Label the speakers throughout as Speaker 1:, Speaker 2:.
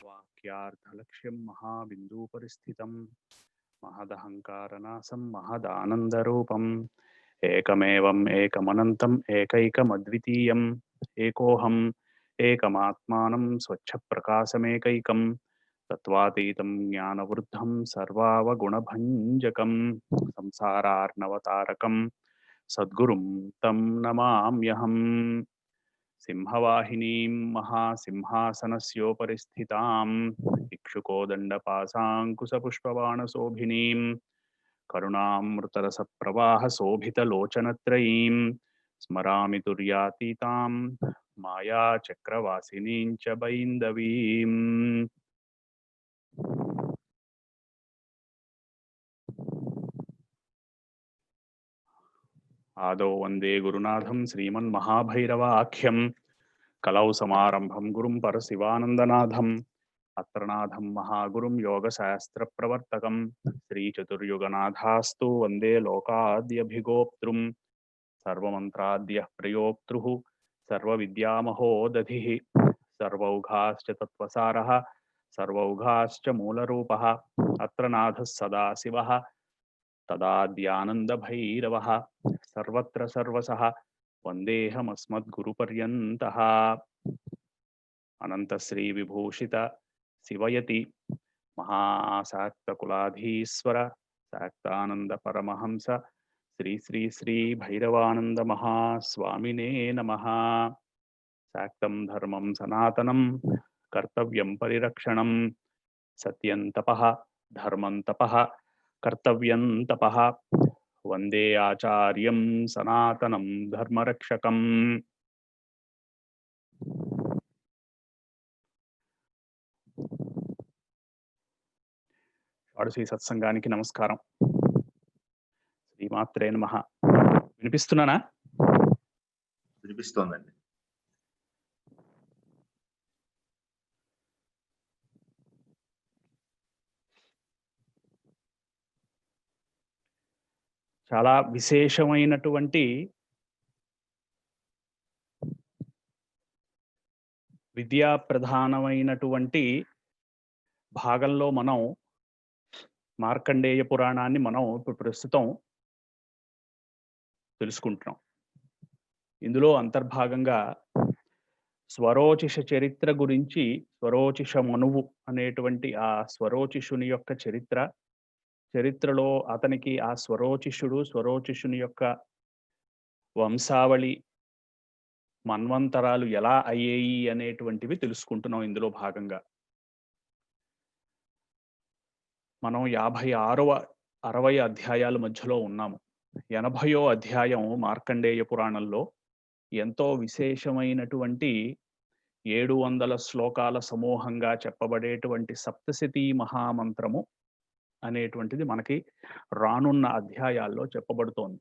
Speaker 1: వాక్యార్థలక్ష్యం మహాబిందూపరిస్థితం महदहंकारनासं महदानन्दरूपम् एकमेवम् एकमनन्तम् एकैकमद्वितीयम् एकोऽहम् एकमात्मानं स्वच्छप्रकाशमेकैकं तत्त्वातीतं ज्ञानवृद्धं सर्वावगुणभञ्जकं संसारार्णवतारकं सद्गुरुं तं नमाम्यहम् सिंहवाहिनीं महासिंहासनस्योपरि स्थिताम् इक्षुकोदण्डपाशाङ्कुशपुष्पबाणशोभिनीं करुणामृतरसप्रवाहशोभितलोचनत्रयीं स्मरामि तुर्यातीतां मायाचक्रवासिनीं च बैन्दवीम्। आदौ वन्दे गुरुनाथं श्रीमन्महाभैरवाख्यं कलौ समारम्भं गुरुं परशिवानन्दनाथम् अत्रनाथं महागुरुं योगशास्त्रप्रवर्तकं श्रीचतुर्युगनाथास्तु वन्दे लोकाद्यभिगोप्तृं सर्वमन्त्राद्यः प्रयोक्तृः सर्वविद्यामहोदधिः सर्वौघाश्च तत्त्वसारः सर्वौघाश्च मूलरूपः अत्र नाथः सदाशिवः तदाद्यानन्दभैरवः सर्वत्र सर्वसः वन्देऽहमस्मद्गुरुपर्यन्तः अनन्तश्रीविभूषित शिवयति महाशाक्तकुलाधीश्वर शाक्तानन्दपरमहंस श्री श्री श्री भैरवानंद महास्वामिने नमः। शाक्तं धर्मं सनातनं कर्तव्यं परिरक्षणं सत्यं तपः धर्मं तपः कर्तव्यं तपः वन्दे आचार्यं सनातनं धर्मरक्षकम्। షోడశీ సత్సంగానికి నమస్కారం. శ్రీమాత్రే నమః. వినిపిస్తున్నానా?
Speaker 2: వినిపిస్తోందండి.
Speaker 1: చాలా విశేషమైనటువంటి విద్యా ప్రధానమైనటువంటి భాగంలో మనం మార్కండేయ పురాణాన్ని మనం ఇప్పుడు ప్రస్తుతం తెలుసుకుంటున్నాం. ఇందులో అంతర్భాగంగా స్వరోచిష చరిత్ర గురించి, స్వరోచిష మనువు అనేటువంటి ఆ స్వరోచిషుని యొక్క చరిత్రలో అతనికి ఆ స్వరోచిషుని యొక్క వంశావళి మన్వంతరాలు ఎలా అయ్యాయి అనేటువంటివి తెలుసుకుంటున్నాం. ఇందులో భాగంగా మనం 56-60 అధ్యాయాల మధ్యలో ఉన్నాము. 80వ అధ్యాయం మార్కండేయ పురాణంలో ఎంతో విశేషమైనటువంటి 700 శ్లోకాల సమూహంగా చెప్పబడేటువంటి సప్తశతీ మహామంత్రము అనేటువంటిది మనకి రానున్న అధ్యాయాల్లో చెప్పబడుతోంది.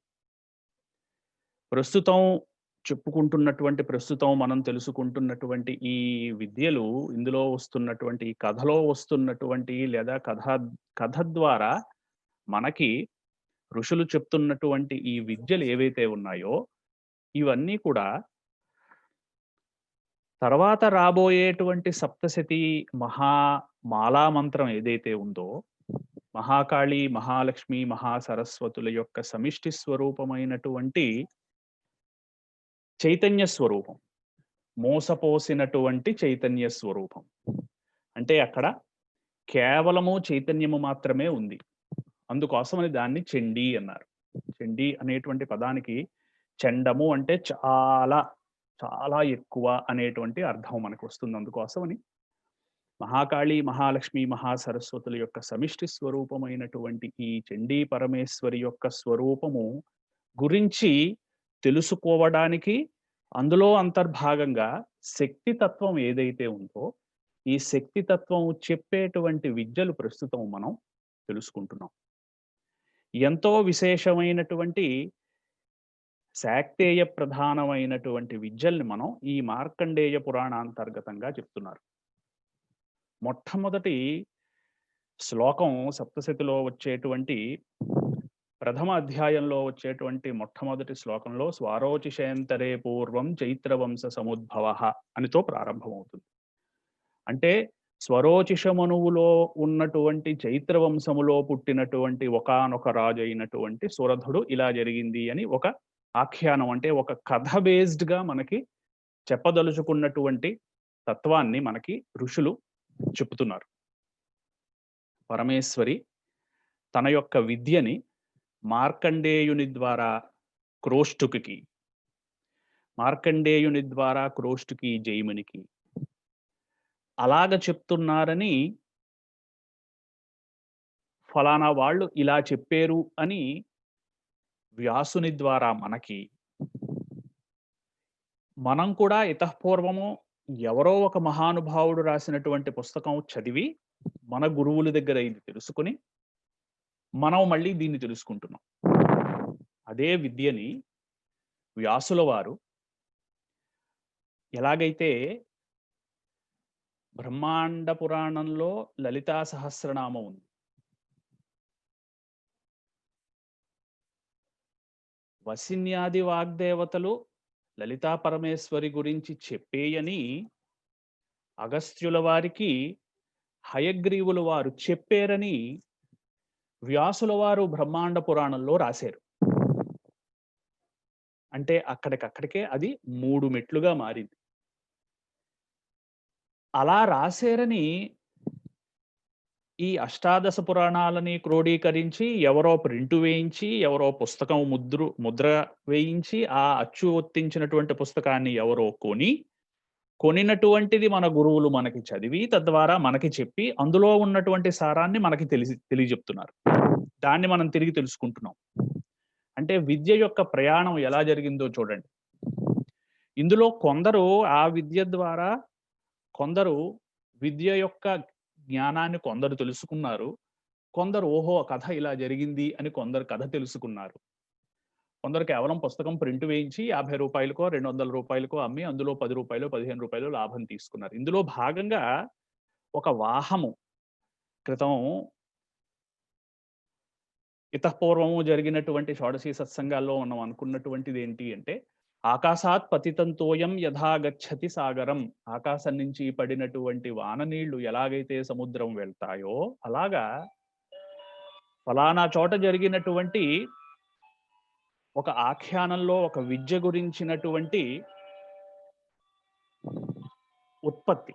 Speaker 1: ప్రస్తుతం మనం తెలుసుకుంటున్నటువంటి ఈ విద్యలు, ఇందులో వస్తున్నటువంటి కథలో వస్తున్నటువంటి లేదా కథ ద్వారా మనకి ఋషులు చెప్తున్నటువంటి ఈ విద్యలు ఏవైతే ఉన్నాయో ఇవన్నీ కూడా తర్వాత రాబోయేటువంటి సప్తశతి మాలా మంత్రం ఏదైతే ఉందో, మహాకాళి, మహాలక్ష్మి, మహాసరస్వతుల యొక్క సమిష్టి స్వరూపమైనటువంటి చైతన్య స్వరూపం, మోసపోసినటువంటి చైతన్య స్వరూపం. అంటే అక్కడ కేవలము చైతన్యము మాత్రమే ఉంది. అందుకోసమని దాన్ని చండీ అన్నారు. చండీ అనేటువంటి పదానికి చండము అంటే చాలా చాలా ఎక్కువ అనేటువంటి అర్థం మనకు వస్తుంది. అందుకోసమని మహాకాళి, మహాలక్ష్మి, మహాసరస్వతుల యొక్క సమిష్టి స్వరూపమైనటువంటి ఈ చండీ పరమేశ్వరి యొక్క స్వరూపము గురించి తెలుసుకోవడానికి అందులో అంతర్భాగంగా శక్తి తత్వం ఏదైతే ఉందో ఈ శక్తి తత్వం చెప్పేటువంటి విద్యలు ప్రస్తుతం మనం తెలుసుకుంటున్నాం. ఎంతో విశేషమైనటువంటి శాక్తేయ ప్రధానమైనటువంటి విద్యల్ని మనం ఈ మార్కండేయ పురాణాంతర్గతంగా చెప్తున్నారు. మొట్టమొదటి శ్లోకం సప్తశతిలో వచ్చేటువంటి ప్రథమ అధ్యాయంలో వచ్చేటువంటి మొట్టమొదటి శ్లోకంలో స్వారోచిషేంతరే పూర్వం చైత్రవంశ సముద్భవ అనితో ప్రారంభమవుతుంది. అంటే స్వరోచిషమనువులో ఉన్నటువంటి చైత్రవంశములో పుట్టినటువంటి ఒకానొక రాజు అయినటువంటి సురధుడు ఇలా జరిగింది అని ఒక ఆఖ్యానం, అంటే ఒక కథ బేస్డ్గా మనకి చెప్పదలుచుకున్నటువంటి తత్వాన్ని మనకి ఋషులు చెప్తున్నారు. పరమేశ్వరి తన యొక్క విద్యని మార్కండేయుని ద్వారా క్రోష్టుకి, మార్కండేయుని ద్వారా క్రోష్టుకి జైమునికి అలాగ చెప్తున్నారని, ఫలానా వాళ్ళు ఇలా చెప్పారు అని వ్యాసుని ద్వారా మనకి, మనం కూడా ఇతఃపూర్వము ఎవరో ఒక మహానుభావుడు రాసినటువంటి పుస్తకం చదివి మన గురువుల దగ్గర ఇది తెలుసుకుని మనం మళ్ళీ దీన్ని తెలుసుకుంటున్నాం. అదే విద్యని వ్యాసుల వారు ఎలాగైతే బ్రహ్మాండ పురాణంలో లలితా సహస్రనామం ఉంది, వసిన్యాది వాగ్దేవతలు లలితా పరమేశ్వరి గురించి చెప్పేయని అగస్త్యుల వారికి హయగ్రీవుల వారు చెప్పారని వ్యాసుల వారు బ్రహ్మాండ పురాణంలో రాశారు. అంటే అక్కడికక్కడికే అది 3 మెట్లుగా మారింది. అలా రాశారని ఈ అష్టాదశ పురాణాలని క్రోడీకరించి ఎవరో ప్రింటు వేయించి, ఎవరో పుస్తకం ముద్ర వేయించి, ఆ అచ్చు ఒత్తించినటువంటి పుస్తకాన్ని ఎవరో కొనినటువంటిది మన గురువులు మనకి చదివి తద్వారా మనకి చెప్పి అందులో ఉన్నటువంటి సారాన్ని మనకి తెలియజెప్తున్నారు. దాన్ని మనం తిరిగి తెలుసుకుంటున్నాం. అంటే విద్య యొక్క ప్రయాణం ఎలా జరిగిందో చూడండి. ఇందులో కొందరు ఆ విద్య ద్వారా కొందరు విద్య యొక్క జ్ఞానాన్ని కొందరు తెలుసుకున్నారు. కొందరు ఓహో కథ ఇలా జరిగింది అని కొందరు కథ తెలుసుకున్నారు. కొందరు కేవలం పుస్తకం ప్రింట్ వేయించి 50 రూపాయలకో 200 రూపాయలకో అమ్మి అందులో 10 రూపాయలు 15 రూపాయలు లాభం తీసుకున్నారు. ఇందులో భాగంగా ఒక వాహము క్రితం ఇతఃపూర్వము జరిగినటువంటి షోడశీ సత్సంగాల్లో మనం అనుకున్నటువంటిది ఏంటి అంటే, ఆకాశాత్ పతితంతోయం యథా గచ్చతి సాగరం, ఆకాశం నుంచి పడినటువంటి వాన నీళ్లు ఎలాగైతే సముద్రం వెళ్తాయో అలాగా ఫలానా చోట జరిగినటువంటి ఒక ఆఖ్యానంలో ఒక విద్య గురించినటువంటి ఉత్పత్తి,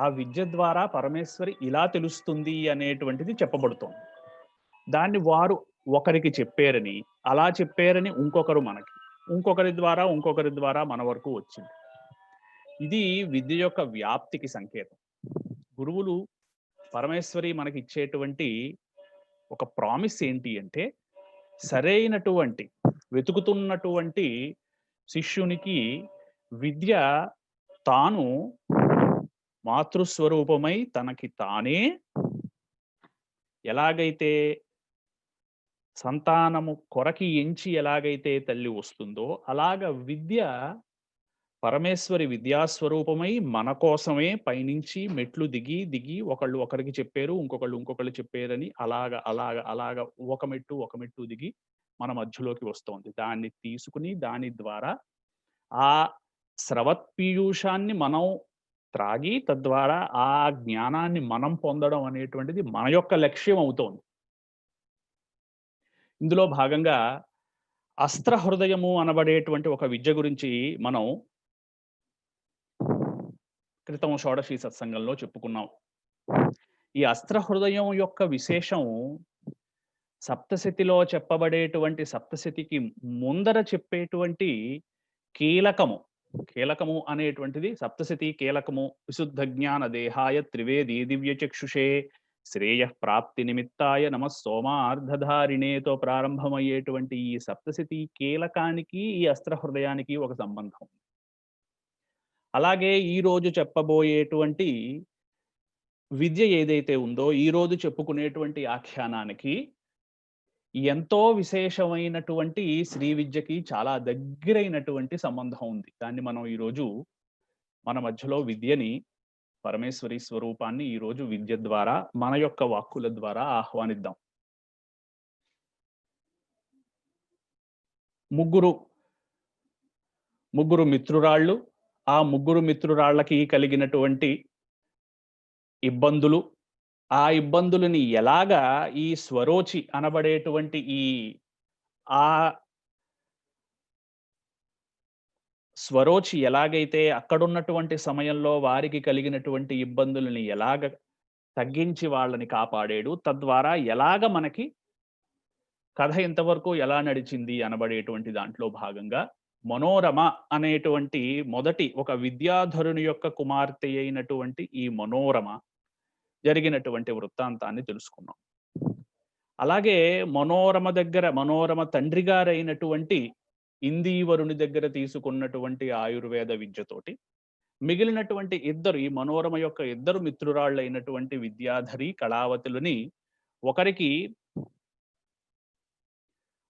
Speaker 1: ఆ విద్య ద్వారా పరమేశ్వరి ఇలా తెలుస్తుంది అనేటువంటిది చెప్పబడుతోంది. దాన్ని వారు ఒకరికి చెప్పారని, అలా చెప్పారని ఇంకొకరు మనకి, ఇంకొకరి ద్వారా మన వరకు వచ్చింది. ఇది విద్య యొక్క వ్యాప్తికి సంకేతం. గురువులు పరమేశ్వరి మనకి ఇచ్చేటువంటి ఒక ప్రామిస్ ఏంటి అంటే, సరైనటువంటి వెతుకుతున్నటువంటి శిష్యునికి విద్య తాను మాతృస్వరూపమై తనకి తానే ఎలాగైతే సంతానము కొరకి ఎంచి ఎలాగైతే తల్లి వస్తుందో అలాగ విద్య పరమేశ్వరి విద్యాస్వరూపమై మన కోసమే పైనుంచి మెట్లు దిగి ఒకళ్ళు ఒకరికి చెప్పారు, ఇంకొకళ్ళు చెప్పారని అలాగ ఒక మెట్టు దిగి మన మధ్యలోకి వస్తోంది. దాన్ని తీసుకుని దాని ద్వారా ఆ స్రవత్పీయూషాన్ని మనం త్రాగి తద్వారా ఆ జ్ఞానాన్ని మనం పొందడం అనేటువంటిది మన యొక్క లక్ష్యం అవుతోంది. ఇందులో భాగంగా అస్త్ర హృదయము అనబడేటువంటి ఒక విద్య గురించి మనం క్రితం షోడశీ సత్సంగంలో చెప్పుకున్నాం. ఈ అస్త్ర హృదయం యొక్క విశేషం సప్తశతిలో చెప్పబడేటువంటి సప్తశతికి ముందర చెప్పేటువంటి కీలకము అనేటువంటిది సప్తశతి కీలకము. విశుద్ధ జ్ఞాన దేహాయ త్రివేది దివ్య చక్షుషే శ్రేయ ప్రాప్తి నిమిత్తాయ నమః సోమార్ధధారిణేతో ప్రారంభమయ్యేటువంటి ఈ సప్తశతి కీలకానికి ఈ అస్త్ర హృదయానికి ఒక సంబంధం. అలాగే ఈ రోజు చెప్పబోయేటువంటి విద్య ఏదైతే ఉందో, ఈ రోజు చెప్పుకునేటువంటి ఆఖ్యానానికి ఎంతో విశేషమైనటువంటి శ్రీ విద్యకి చాలా దగ్గరైనటువంటి సంబంధం ఉంది. దాన్ని మనం ఈరోజు మన మధ్యలో విద్యని, పరమేశ్వరి స్వరూపాన్ని ఈరోజు విద్య ద్వారా మన యొక్క వాక్కుల ద్వారా ఆహ్వానిద్దాం. ముగ్గురు ముగ్గురు మిత్రురాళ్ళు, ఆ ముగ్గురు మిత్రురాళ్ళకి కలిగినటువంటి ఇబ్బందులు, ఆ ఇబ్బందులని ఎలాగా ఈ స్వరోచి అనబడేటువంటి ఆ స్వరోచి ఎలాగైతే అక్కడున్నటువంటి సమయంలో వారికి కలిగినటువంటి ఇబ్బందులని ఎలాగ తగ్గించి వాళ్ళని కాపాడాడు, తద్వారా ఎలాగ మనకి కథ ఇంతవరకు ఎలా నడిచింది అనబడేటువంటి దాంట్లో భాగంగా మనోరమ అనేటువంటి మొదటి ఒక విద్యాధరుని యొక్క కుమార్తె అయినటువంటి ఈ మనోరమ జరిగినటువంటి వృత్తాంతాన్ని తెలుసుకున్నాం. అలాగే మనోరమ తండ్రి గారైనటువంటి ఇందీవరుని దగ్గర తీసుకున్నటువంటి ఆయుర్వేద విద్యతోటి మిగిలినటువంటి ఈ మనోరమ యొక్క ఇద్దరు మిత్రురాళ్ళైనటువంటి విద్యాధరి కళావతులని ఒకరికి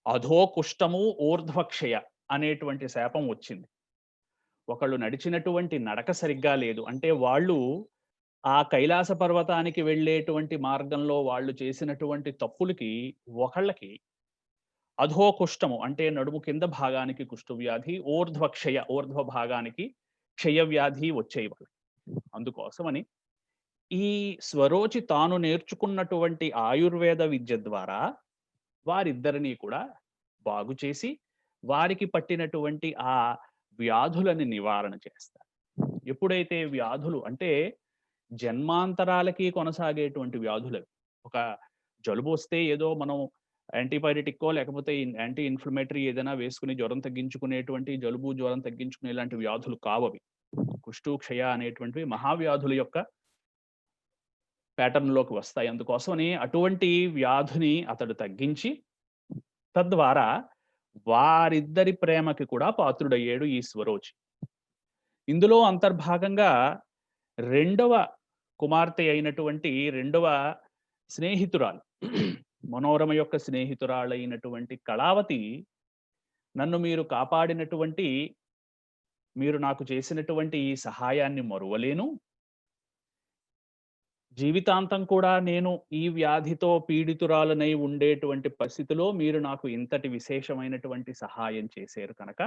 Speaker 1: అధోకుష్టము ఊర్ధ్వక్షయ అనేటువంటి శాపం వచ్చింది. ఒకళ్ళు నడిచినటువంటి నడక సరిగ్గా లేదు. అంటే వాళ్ళు ఆ కైలాస పర్వతానికి వెళ్ళేటువంటి మార్గంలో వాళ్ళు చేసినటువంటి తప్పులకి ఒకళ్ళకి అధోకుష్టము అంటే నడుము కింద భాగానికి కుష్ఠవ్యాధి, ఊర్ధ్వ భాగానికి క్షయవ్యాధి వచ్చేవి వాళ్ళకి. అందుకోసమని ఈ స్వరోచి తాను నేర్చుకున్నటువంటి ఆయుర్వేద విద్య ద్వారా వారిద్దరినీ కూడా బాగు చేసి వారికి పట్టినటువంటి ఆ వ్యాధులని నివారణ చేస్తారు. ఎప్పుడైతే వ్యాధులు అంటే జన్మాంతరాలకి కొనసాగేటువంటి వ్యాధులు, ఒక జలుబు వస్తే ఏదో మనం యాంటీబయాటిక్కో లేకపోతే యాంటీ ఇన్ఫ్లమేటరీ ఏదైనా వేసుకుని జ్వరం తగ్గించుకునేటువంటి జ్వరం తగ్గించుకునే ఇలాంటి వ్యాధులు కావవి. కుష్టు క్షయ అనేటువంటివి మహావ్యాధుల యొక్క ప్యాటర్న్ లోకి వస్తాయి. అందుకోసమని అటువంటి వ్యాధిని అతడు తగ్గించి తద్వారా వారిద్దరి ప్రేమకి కూడా పాత్రుడయ్యాడు ఈ స్వరోచి. ఇందులో అంతర్భాగంగా రెండవ కుమార్తె అయినటువంటి రెండవ స్నేహితురాలు, మనోరమ యొక్క స్నేహితురాలైనటువంటి కళావతి, నన్ను మీరు కాపాడినటువంటి, మీరు నాకు చేసినటువంటి ఈ సహాయాన్ని మరువలేను, జీవితాంతం కూడా నేను ఈ వ్యాధితో పీడితురాలనై ఉండేటువంటి పరిస్థితిలో మీరు నాకు ఇంతటి విశేషమైనటువంటి సహాయం చేశారు కనుక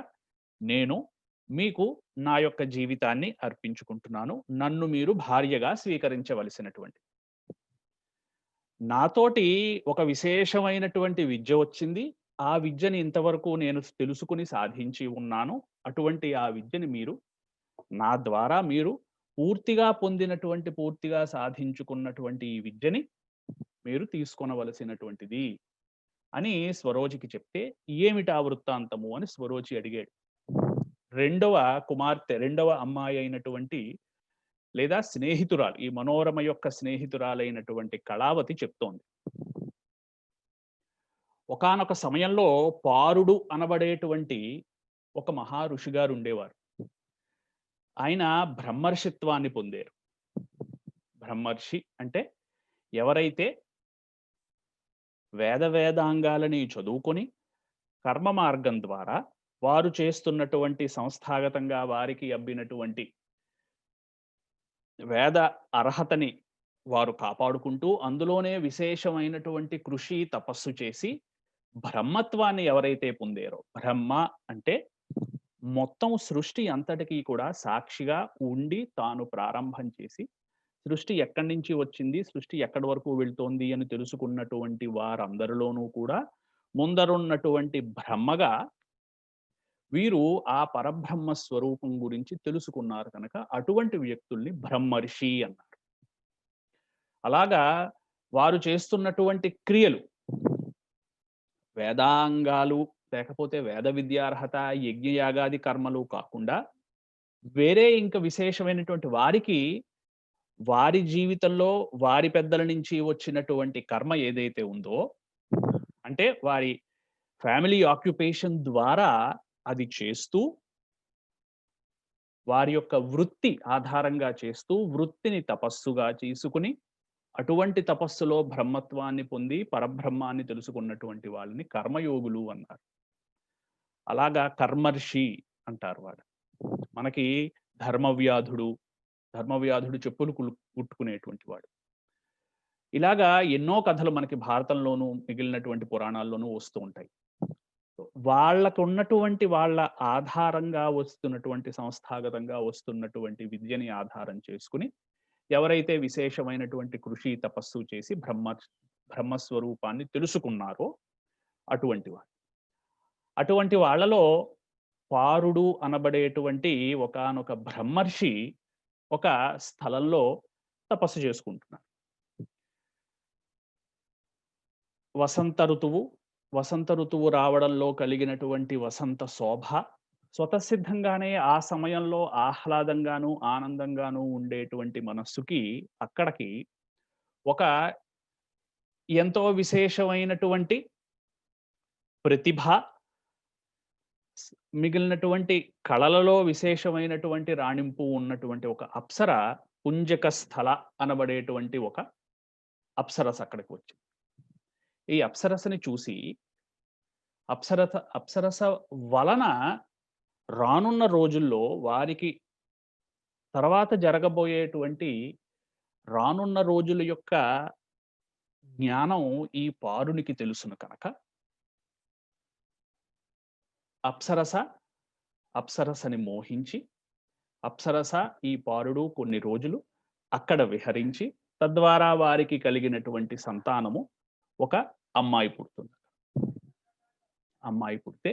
Speaker 1: నేను మీకు నా యొక్క జీవితాన్ని అర్పించుకుంటున్నాను. నన్ను మీరు భార్యగా స్వీకరించవలసినటువంటి. నాతోటి ఒక విశేషమైనటువంటి విద్య వచ్చింది. ఆ విద్యని ఇంతవరకు నేను తెలుసుకుని సాధించి ఉన్నాను. అటువంటి ఆ విద్యని మీరు నా ద్వారా మీరు పూర్తిగా సాధించుకున్నటువంటి ఈ విద్యని మీరు తీసుకొనవలసినటువంటిది అని స్వరోచికి చెప్తే, ఏమిటా వృత్తాంతము అని స్వరోచి అడిగాడు. రెండవ అమ్మాయి అయినటువంటి లేదా స్నేహితురాలు, ఈ మనోరమ యొక్క స్నేహితురాలైనటువంటి కళావతి చెప్తోంది. ఒకానొక సమయంలో పారుడు అనబడేటువంటి ఒక మహా ఋషి గారు ఉండేవారు. ఆయన బ్రహ్మర్షిత్వాన్ని పొందారు. బ్రహ్మర్షి అంటే ఎవరైతే వేదాంగాలని చదువుకొని కర్మ మార్గం ద్వారా వారు చేస్తున్నటువంటి సంస్థాగతంగా వారికి అబ్బినటువంటి వేద అర్హతని వారు కాపాడుకుంటూ అందులోనే విశేషమైనటువంటి కృషి తపస్సు చేసి బ్రహ్మత్వాన్ని ఎవరైతే పొందారో, బ్రహ్మ అంటే మొత్తం సృష్టి అంతటికీ కూడా సాక్షిగా ఉండి తాను ప్రారంభం చేసి సృష్టి ఎక్కడి నుంచి వచ్చింది, సృష్టి ఎక్కడి వరకు వెళ్తోంది అని తెలుసుకున్నటువంటి వారందరిలోనూ కూడా ముందరున్నటువంటి బ్రహ్మగా వీరు ఆ పరబ్రహ్మ స్వరూపం గురించి తెలుసుకున్నారు కనుక అటువంటి వ్యక్తుల్ని బ్రహ్మర్షి అన్నారు. అలాగా వారు చేస్తున్నటువంటి క్రియలు, వేదాంగాలు లేకపోతే వేద విద్యార్హత, యజ్ఞయాగాది కర్మలు కాకుండా వేరే ఇంకా విశేషమైనటువంటి వారి జీవితంలో వారి పెద్దల నుంచి వచ్చినటువంటి కర్మ ఏదైతే ఉందో, అంటే వారి ఫ్యామిలీ ఆక్యుపేషన్ ద్వారా అది చేస్తూ వారి యొక్క వృత్తి ఆధారంగా చేస్తూ వృత్తిని తపస్సుగా చేసుకుని అటువంటి తపస్సులో బ్రహ్మత్వాన్ని పొంది పరబ్రహ్మాన్ని తెలుసుకున్నటువంటి వాళ్ళని కర్మయోగులు అన్నారు. అలాగా కర్మర్షి అంటారు వాడు. మనకి ధర్మవ్యాధుడు చెప్పులు కుట్టుకునేటువంటి వాడు. ఇలాగా ఎన్నో కథలు మనకి భారతంలోనూ మిగిలినటువంటి పురాణాల్లోనూ వస్తూ ఉంటాయి. వాళ్ళకున్నటువంటి వాళ్ళ ఆధారంగా వస్తున్నటువంటి సంస్థాగతంగా వస్తున్నటువంటి విద్యని ఆధారం చేసుకుని ఎవరైతే విశేషమైనటువంటి కృషి తపస్సు చేసి బ్రహ్మస్వరూపాన్ని తెలుసుకున్నారో అటువంటి వాళ్ళు. అటువంటి వాళ్ళలో పారుడు అనబడేటువంటి ఒకానొక బ్రహ్మర్షి ఒక స్థలంలో తపస్సు చేసుకుంటున్నారు. వసంత ఋతువు రావడంలో కలిగినటువంటి వసంత శోభ స్వతసిద్ధంగానే ఆ సమయంలో ఆహ్లాదంగాను ఆనందంగాను ఉండేటువంటి మనస్సుకి అక్కడికి ఒక ఎంతో విశేషమైనటువంటి ప్రతిభ, మిగిలినటువంటి కళలలో విశేషమైనటువంటి రాణింపు ఉన్నటువంటి ఒక అప్సర పుంజక స్థల అనబడేటువంటి ఒక అప్సరస అక్కడికి వచ్చింది. ఈ అప్సరసని చూసి అప్సరస వలన రానున్న రోజుల్లో వారికి తర్వాత జరగబోయేటువంటి రానున్న రోజుల యొక్క జ్ఞానం ఈ పారునికి తెలుసును కనుక అప్సరసని మోహించి అప్సరస ఈ పారుడు కొన్ని రోజులు అక్కడ విహరించి తద్వారా వారికి కలిగినటువంటి సంతానము ఒక అమ్మాయి పుడుతుంది. అమ్మాయి పుడితే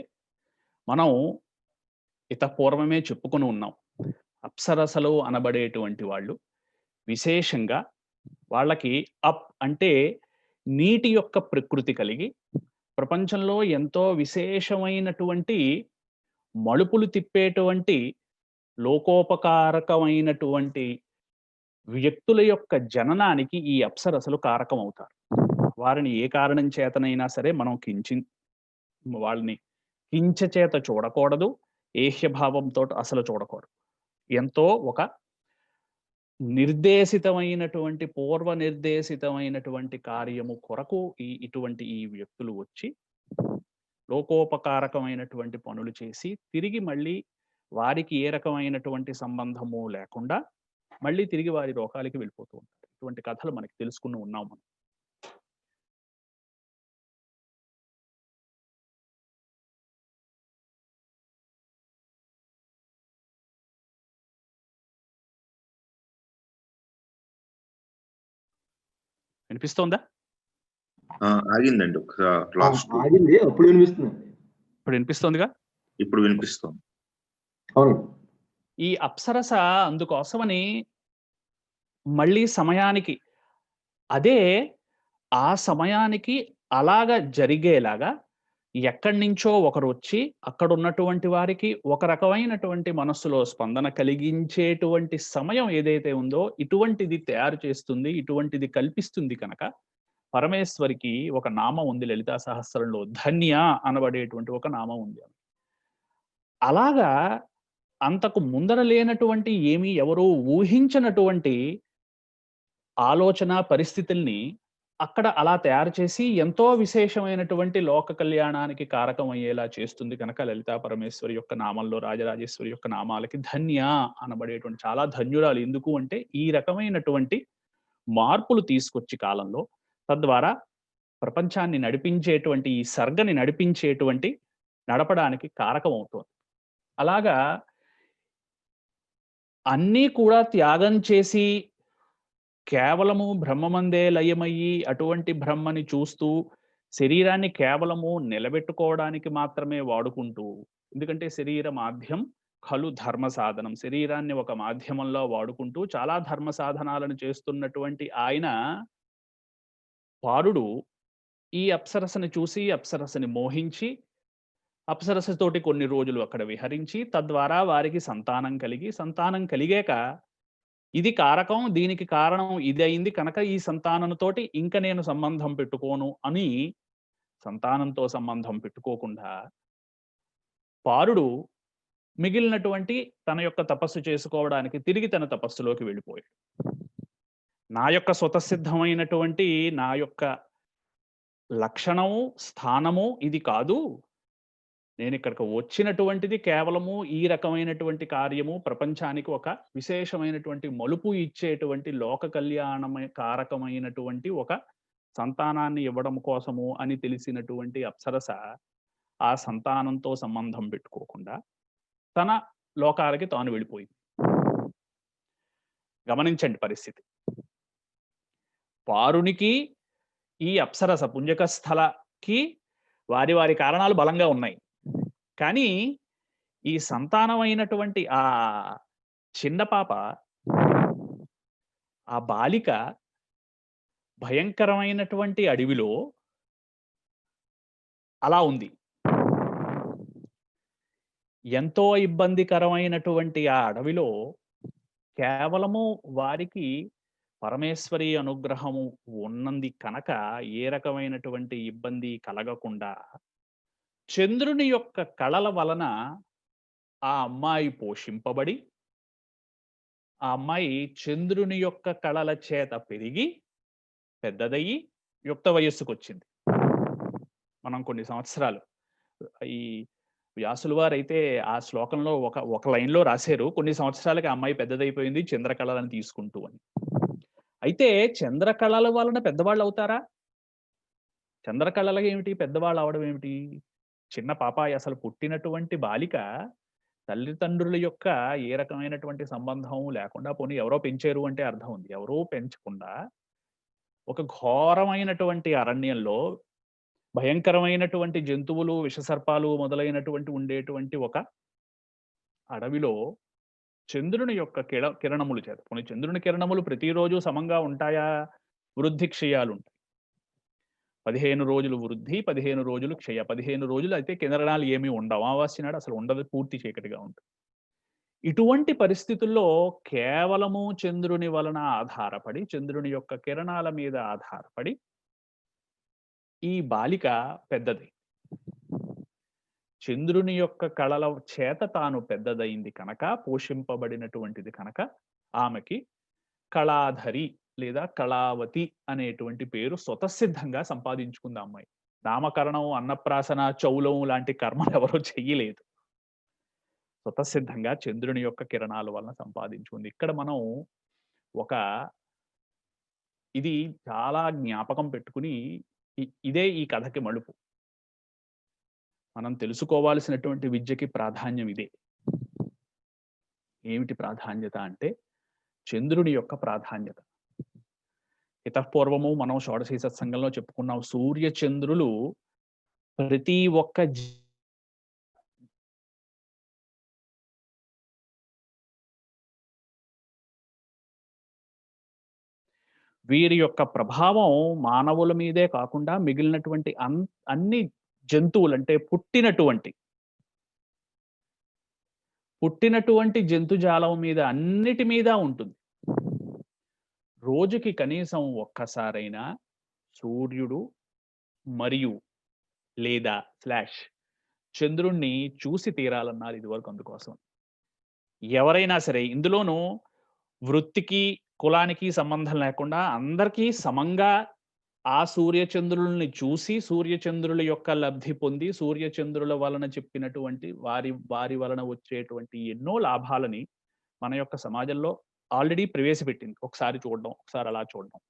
Speaker 1: మనం పూర్వమే చెప్పుకొని ఉన్నాం. అప్సరసలు అనబడేటువంటి వాళ్ళు విశేషంగా వాళ్ళకి అంటే నీటి యొక్క ప్రకృతి కలిగి ప్రపంచంలో ఎంతో విశేషమైనటువంటి మలుపులు తిప్పేటువంటి లోకోపకారకమైనటువంటి వ్యక్తుల యొక్క జననానికి ఈ అప్సరసలు కారకం అవుతారు. వారిని ఏ కారణం చేతనైనా సరే మనం వాళ్ళని కించ చేత చూడకూడదు, ఏహ్యభావంతో అసలు చూడకూడదు. ఎంతో ఒక నిర్దేశితమైనటువంటి పూర్వ నిర్దేశితమైనటువంటి కార్యము కొరకు ఇటువంటి ఈ వ్యక్తులు వచ్చి లోకోపకారకమైనటువంటి పనులు చేసి తిరిగి మళ్ళీ వారికి ఏ రకమైనటువంటి సంబంధము లేకుండా మళ్ళీ తిరిగి వారి లోకాలకి వెళ్ళిపోతూ ఉంటారు. ఇటువంటి కథలు మనకి తెలుసుకుని ఉన్నాం మనం. వినిపిస్తోందా?
Speaker 2: ఆగిందండి
Speaker 3: ఆగింది, అప్పుడు వినిపిస్తుంది.
Speaker 1: ఇప్పుడు వినిపిస్తోందిగా?
Speaker 2: ఇప్పుడు వినిపిస్తోంది.
Speaker 3: అవును.
Speaker 1: ఈ అప్సరస అందుకోసమని మళ్ళీ సమయానికి ఆ సమయానికి అలాగా జరిగేలాగా ఎక్కడి నుంచో ఒకరు వచ్చి అక్కడ ఉన్నటువంటి వారికి ఒక రకమైనటువంటి మనస్సులో స్పందన కలిగించేటువంటి సమయం ఏదైతే ఉందో ఇటువంటిది తయారు చేస్తుంది, ఇటువంటిది కల్పిస్తుంది కనుక పరమేశ్వరికి ఒక నామం ఉంది. లలితా సహస్రంలో ధన్య అనబడేటువంటి ఒక నామం ఉంది. అలాగా అంతకు ముందర లేనటువంటి ఏమీ ఎవరూ ఊహించినటువంటి ఆలోచన పరిస్థితుల్ని అక్కడ అలా తయారు చేసి ఎంతో విశేషమైనటువంటి లోక కళ్యాణానికి కారకం అయ్యేలా చేస్తుంది కనుక లలితా పరమేశ్వరి యొక్క నామంలో రాజరాజేశ్వరి యొక్క నామాలకి ధన్య అనబడేటువంటి చాలా ధన్యురాలు. ఎందుకు అంటే ఈ రకమైనటువంటి మార్పులు తీసుకొచ్చి కాలంలో తద్వారా ప్రపంచాన్ని నడిపించేటువంటి ఈ సర్గని నడపడానికి కారకం అవుతుంది. అలాగా అన్నీ కూడా త్యాగం చేసి కేవలము బ్రహ్మమందే లయమయ్యి అటువంటి బ్రహ్మని చూస్తూ శరీరాన్ని కేవలము నిలబెట్టుకోవడానికి మాత్రమే వాడుకుంటూ, ఎందుకంటే శరీర మాధ్యం ఖలు ధర్మ సాధనం, శరీరాన్ని ఒక మాధ్యమంలో వాడుకుంటూ చాలా ధర్మ సాధనాలను చేస్తున్నటువంటి ఆయన పారుడు ఈ అప్సరసని చూసి అప్సరసని మోహించి అప్సరసతోటి కొన్ని రోజులు అక్కడ విహరించి తద్వారా వారికి సంతానం కలిగాక ఇది కారకం, దీనికి కారణం ఇది అయింది కనుక ఈ సంతానంతోటి ఇంక నేను సంబంధం పెట్టుకోను అని సంతానంతో సంబంధం పెట్టుకోకుండా పారుడు మిగిలినటువంటి తన యొక్క తపస్సు చేసుకోవడానికి తిరిగి తన తపస్సులోకి వెళ్ళిపోయాడు. నా యొక్క స్వతసిద్ధమైనటువంటి నా యొక్క లక్షణము స్థానము ఇది కాదు, నేను ఇక్కడికి వచ్చినటువంటిది కేవలము ఈ రకమైనటువంటి కార్యము ప్రపంచానికి ఒక విశేషమైనటువంటి మలుపు ఇచ్చేటువంటి లోక కళ్యాణమే కారకమైనటువంటి ఒక సంతానాన్ని ఇవ్వడం కోసము అని తెలిసినటువంటి అప్సరస ఆ సంతానంతో సంబంధం పెట్టుకోకుండా తన లోకాలకి తాను వెళ్ళిపోయింది. గమనించండి పరిస్థితి. వారునికి ఈ అప్సరస పుంజక స్థలకి వారి వారి కారణాలు బలంగా ఉన్నాయి. కానీ ఈ సంతానమైనటువంటి ఆ చిన్న పాప, ఆ బాలిక భయంకరమైనటువంటి అడవిలో అలా ఉంది. ఎంతో ఇబ్బందికరమైనటువంటి ఆ అడవిలో కేవలము వారికి పరమేశ్వరి అనుగ్రహము ఉన్నంది కనుక ఏ రకమైనటువంటి ఇబ్బంది కలగకుండా చంద్రుని యొక్క కళల వలన ఆ అమ్మాయి పోషింపబడి, ఆ అమ్మాయి చంద్రుని యొక్క కళల చేత పెరిగి పెద్దదయ్యి యుక్త వయస్సుకు వచ్చింది. మనం కొన్ని సంవత్సరాలు ఈ వ్యాసుల వారైతే ఆ శ్లోకంలో ఒక లైన్లో రాశారు, కొన్ని సంవత్సరాలకి ఆ అమ్మాయి పెద్దదైపోయింది చంద్రకళలను తీసుకుంటూ అని. అయితే చంద్రకళల వలన పెద్దవాళ్ళు అవుతారా? చంద్రకళలు ఏమిటి, పెద్దవాళ్ళు అవడం ఏమిటి? చిన్న పాపాయి అసలు పుట్టినటువంటి బాలిక తల్లిదండ్రుల యొక్క ఏ రకమైనటువంటి సంబంధం లేకుండా, పోనీ ఎవరో పెంచారు అంటే అర్థం ఉంది. ఎవరో పెంచకుండా ఒక ఘోరమైనటువంటి అరణ్యంలో భయంకరమైనటువంటి జంతువులు, విషసర్పాలు మొదలైనటువంటి ఉండేటువంటి ఒక అడవిలో చంద్రుని యొక్క కిరణములు చేత, కొన్ని చంద్రుని కిరణములు ప్రతిరోజు సమంగా ఉంటాయా? వృద్ధి క్షయాలు ఉంటాయి. 15 రోజులు వృద్ధి, 15 రోజులు క్షయ. 15 రోజులు అయితే కిరణాలు ఏమీ ఉండవు. అమావాస్య నాడు అసలు ఉండదు, పూర్తి చీకటిగా ఉంటుంది. ఇటువంటి పరిస్థితుల్లో కేవలము చంద్రుని వలన ఆధారపడి, చంద్రుని యొక్క కిరణాల మీద ఆధారపడి ఈ బాలిక పెద్దది. చంద్రుని యొక్క కళల చేత తాను పెద్దదైంది కనుక, పోషింపబడినటువంటిది కనుక ఆమెకి కళాధరి లేదా కళావతి అనేటువంటి పేరు స్వతసిద్ధంగా సంపాదించుకుంది అమ్మాయి. నామకరణం, అన్నప్రాసన, చౌలం లాంటి కర్మలు ఎవరో చెయ్యలేదు. స్వతసిద్ధంగా చంద్రుని యొక్క కిరణాల వలన సంపాదించుకుంది. ఇక్కడ మనం ఇది చాలా జ్ఞాపకం పెట్టుకుని, ఇదే ఈ కథకి మలుపు. మనం తెలుసుకోవాల్సినటువంటి విద్యకి ప్రాధాన్యం ఇదే. ఏమిటి ప్రాధాన్యత అంటే చంద్రుని యొక్క ప్రాధాన్యత. ఇతఃపూర్వము మనం షోడశీ సత్సంగంలో చెప్పుకున్నాం, సూర్య చంద్రులు ప్రతి ఒక్క వీరి యొక్క ప్రభావం మానవుల మీదే కాకుండా మిగిలినటువంటి అన్ని జంతువులు, అంటే పుట్టినటువంటి జంతుజాలం మీద, అన్నిటి మీద ఉంటుంది. రోజుకి కనీసం ఒక్కసారైనా సూర్యుడు మరియు లేదా చంద్రుణ్ణి చూసి తీరాలన్నారు ఇదివరకు. అందుకోసం ఎవరైనా సరే, ఇందులోనూ వృత్తికి కులానికి సంబంధం లేకుండా అందరికీ సమంగా ఆ సూర్యచంద్రుల్ని చూసి, సూర్యచంద్రుల యొక్క లబ్ధి పొంది, సూర్యచంద్రుల వలన చెప్పినటువంటి వారి వలన వచ్చేటువంటి ఎన్నో లాభాలని మన యొక్క సమాజంలో ఆల్రెడీ ప్రవేశపెట్టింది. ఒకసారి చూడడం, ఒకసారి అలా చూడడం.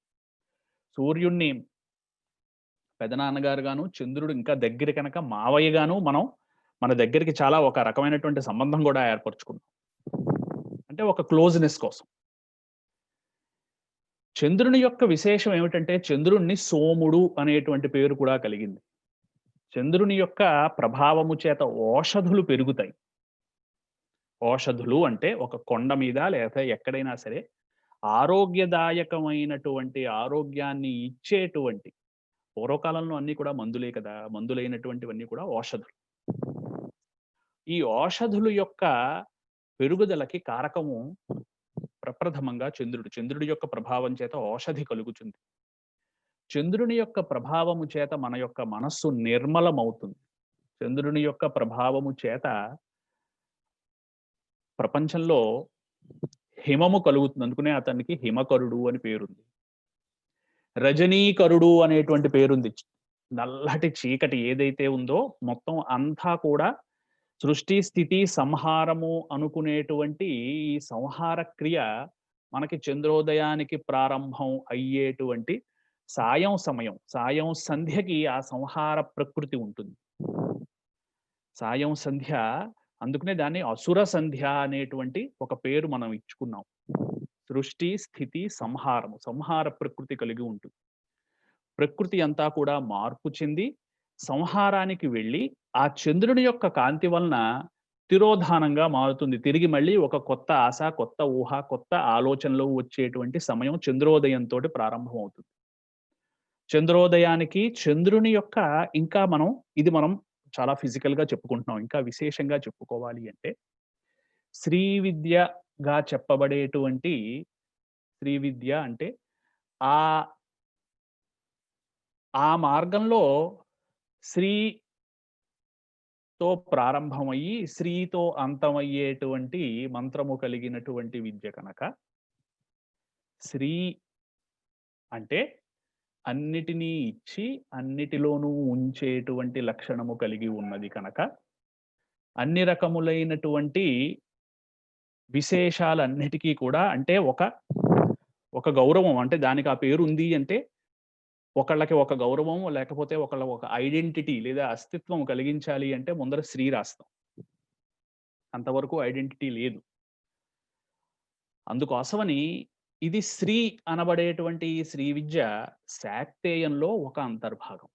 Speaker 1: సూర్యుణ్ణి పెదనాన్నగారు గాను, చంద్రుడు ఇంకా దగ్గర కనుక మావయ్య గాను మన దగ్గరికి చాలా ఒక రకమైనటువంటి సంబంధం కూడా ఏర్పరచుకున్నాం. అంటే ఒక క్లోజ్నెస్ కోసం. చంద్రుని యొక్క విశేషం ఏమిటంటే చంద్రుణ్ణి సోముడు అనేటువంటి పేరు కూడా కలిగింది. చంద్రుని యొక్క ప్రభావము చేత ఓషధులు పెరుగుతాయి. ఓషధులు అంటే ఒక కొండ మీద లేదా ఎక్కడైనా సరే ఆరోగ్యదాయకమైనటువంటి, ఆరోగ్యాన్ని ఇచ్చేటువంటి, పూర్వకాలంలో అన్ని కూడా మందులే కదా, మందులైనటువంటివన్నీ కూడా ఓషధులు. ఈ ఓషధుల యొక్క పెరుగుదలకి కారకము ప్రప్రథమంగా చంద్రుడి యొక్క ప్రభావం చేత ఓషధి కలుగుతుంది. చంద్రుని యొక్క ప్రభావము చేత మన యొక్క మనస్సు నిర్మలమవుతుంది. చంద్రుని యొక్క ప్రభావము చేత ప్రపంచంలో హిమము కలుగుతుంది. అందుకనే అతనికి హిమకరుడు అని పేరుంది. రజనీకరుడు అనేటువంటి పేరుంది. నల్లటి చీకటి ఏదైతే ఉందో మొత్తం అంతా కూడా సృష్టి, స్థితి, సంహారము అనుకునేటువంటి ఈ సంహార క్రియ మనకి చంద్రోదయానికి ప్రారంభం అయ్యేటువంటి సాయం సంధ్యకి ఆ సంహార ప్రకృతి ఉంటుంది. సాయం సంధ్య, అందుకనే దాన్ని అసుర సంధ్య అనేటువంటి ఒక పేరు మనం ఇచ్చుకున్నాం. సృష్టి, స్థితి, సంహారము. సంహార ప్రకృతి కలిగి ఉంటుంది. ప్రకృతి అంతా కూడా మార్పు చెంది సంహారానికి వెళ్ళి ఆ చంద్రుని యొక్క కాంతి వలన తిరోధానంగా మారుతుంది. తిరిగి మళ్ళీ ఒక కొత్త ఆశ, కొత్త ఊహ, కొత్త ఆలోచనలు వచ్చేటువంటి సమయం చంద్రోదయంతో ప్రారంభమవుతుంది. చంద్రోదయానికి చంద్రుని యొక్క ఇంకా మనం చాలా ఫిజికల్ గా చెప్పుకుంటున్నాం. ఇంకా విశేషంగా చెప్పుకోవాలి అంటే శ్రీ విద్యగా చెప్పబడేటువంటి శ్రీ విద్య అంటే ఆ ఆ మార్గంలో శ్రీతో ప్రారంభమయ్యి శ్రీతో అంతమయ్యేటువంటి మంత్రము కలిగినటువంటి విద్య కనుక శ్రీ అంటే అన్నిటినీ ఇచ్చి అన్నిటిలోనూ ఉంచేటువంటి లక్షణము కలిగి ఉన్నది కనుక అన్ని రకములైనటువంటి విశేషాలన్నిటికీ కూడా అంటే ఒక గౌరవం, అంటే దానికి ఆ పేరు ఉంది అంటే ఒకళ్ళకి ఒక గౌరవం, లేకపోతే ఒకళ్ళ ఒక ఐడెంటిటీ లేదా అస్తిత్వం కలిగించాలి అంటే ముందర శ్రీ రాస్తాం. అంతవరకు ఐడెంటిటీ లేదు. అందుకోసమని ఇది శ్రీ అనబడేటువంటి ఈ శ్రీ విద్య శాక్తేయంలో ఒక అంతర్భాగం.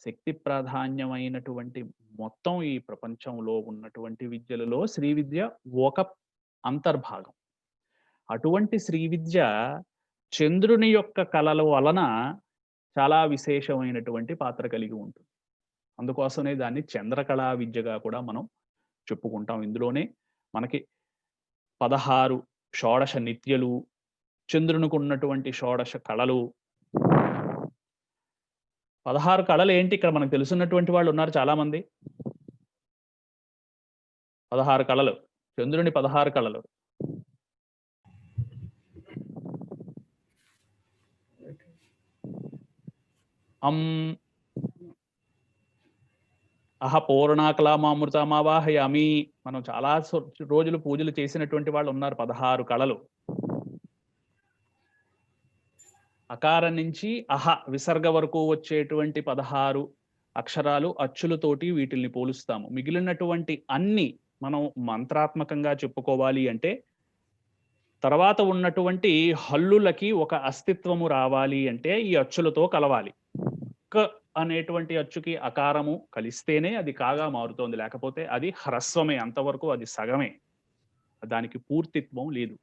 Speaker 1: శక్తి ప్రాధాన్యమైనటువంటి మొత్తం ఈ ప్రపంచంలో ఉన్నటువంటి విద్యలలో శ్రీ విద్య ఒక అంతర్భాగం. అటువంటి శ్రీ విద్య చంద్రుని యొక్క కళల వలన చాలా విశేషమైనటువంటి పాత్ర కలిగి ఉంటుంది. అందుకోసమే దాన్ని చంద్రకళా విద్యగా కూడా మనం చెప్పుకుంటాం. ఇందులోనే మనకి 16 షోడశ నిత్యలు, చంద్రునికి ఉన్నటువంటి షోడశ కళలు. 16 కళలు ఏంటి? ఇక్కడ మనకు తెలుసున్నటువంటి వాళ్ళు ఉన్నారు చాలా మంది. 16 కళలు, చంద్రుని 16 కళలు. అహ పూర్ణాకలామామృతమావాహయామి. మనం చాలా రోజులు పూజలు చేసినటువంటి వాళ్ళు ఉన్నారు. 16 కళలు. అకారం నుంచి అహ విసర్గ వరకు వచ్చేటువంటి 16 అక్షరాలు అచ్చులతోటి వీటిల్ని పోలుస్తాము. మిగిలినటువంటి అన్ని మనం మంత్రాత్మకంగా చెప్పుకోవాలి అంటే తర్వాత ఉన్నటువంటి హల్లులకి ఒక అస్తిత్వము రావాలి అంటే ఈ అచ్చులతో కలవాలి. క అనేటువంటి అచ్చుకి అకారము కలిస్తేనే అది కాగా మారుతోంది, లేకపోతే అది హ్రస్వమే, అంతవరకు అది సగమే, దానికి పూర్తిత్వం లేదు.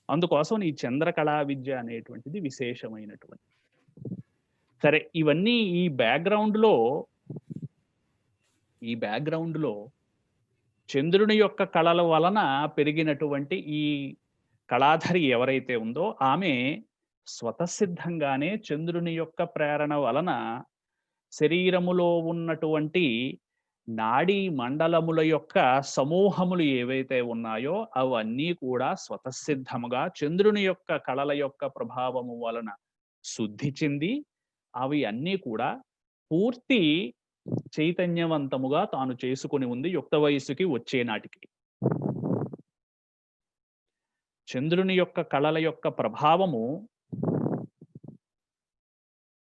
Speaker 1: అందుకోసం ఈ చంద్రకళా విద్య అనేటువంటిది విశేషమైనటువంటి. సరే, ఇవన్నీ ఈ బ్యాక్గ్రౌండ్ లో చంద్రుని యొక్క కళల వలన పెరిగినటువంటి ఈ కళాధరి ఎవరైతే ఉందో ఆమె స్వతసిద్ధంగానే చంద్రుని యొక్క ప్రేరణ వలన శరీరములో ఉన్నటువంటి నాడీ మండలముల యొక్క సమూహములు ఏవైతే ఉన్నాయో అవన్నీ కూడా స్వతసిద్ధముగా చంద్రుని యొక్క కళల యొక్క ప్రభావము వలన శుద్ధి చెంది అవి అన్నీ కూడా పూర్తి చైతన్యవంతముగా తాను చేసుకుని ఉంది యుక్త వయస్సుకి వచ్చే నాటికి. చంద్రుని యొక్క కళల యొక్క ప్రభావము,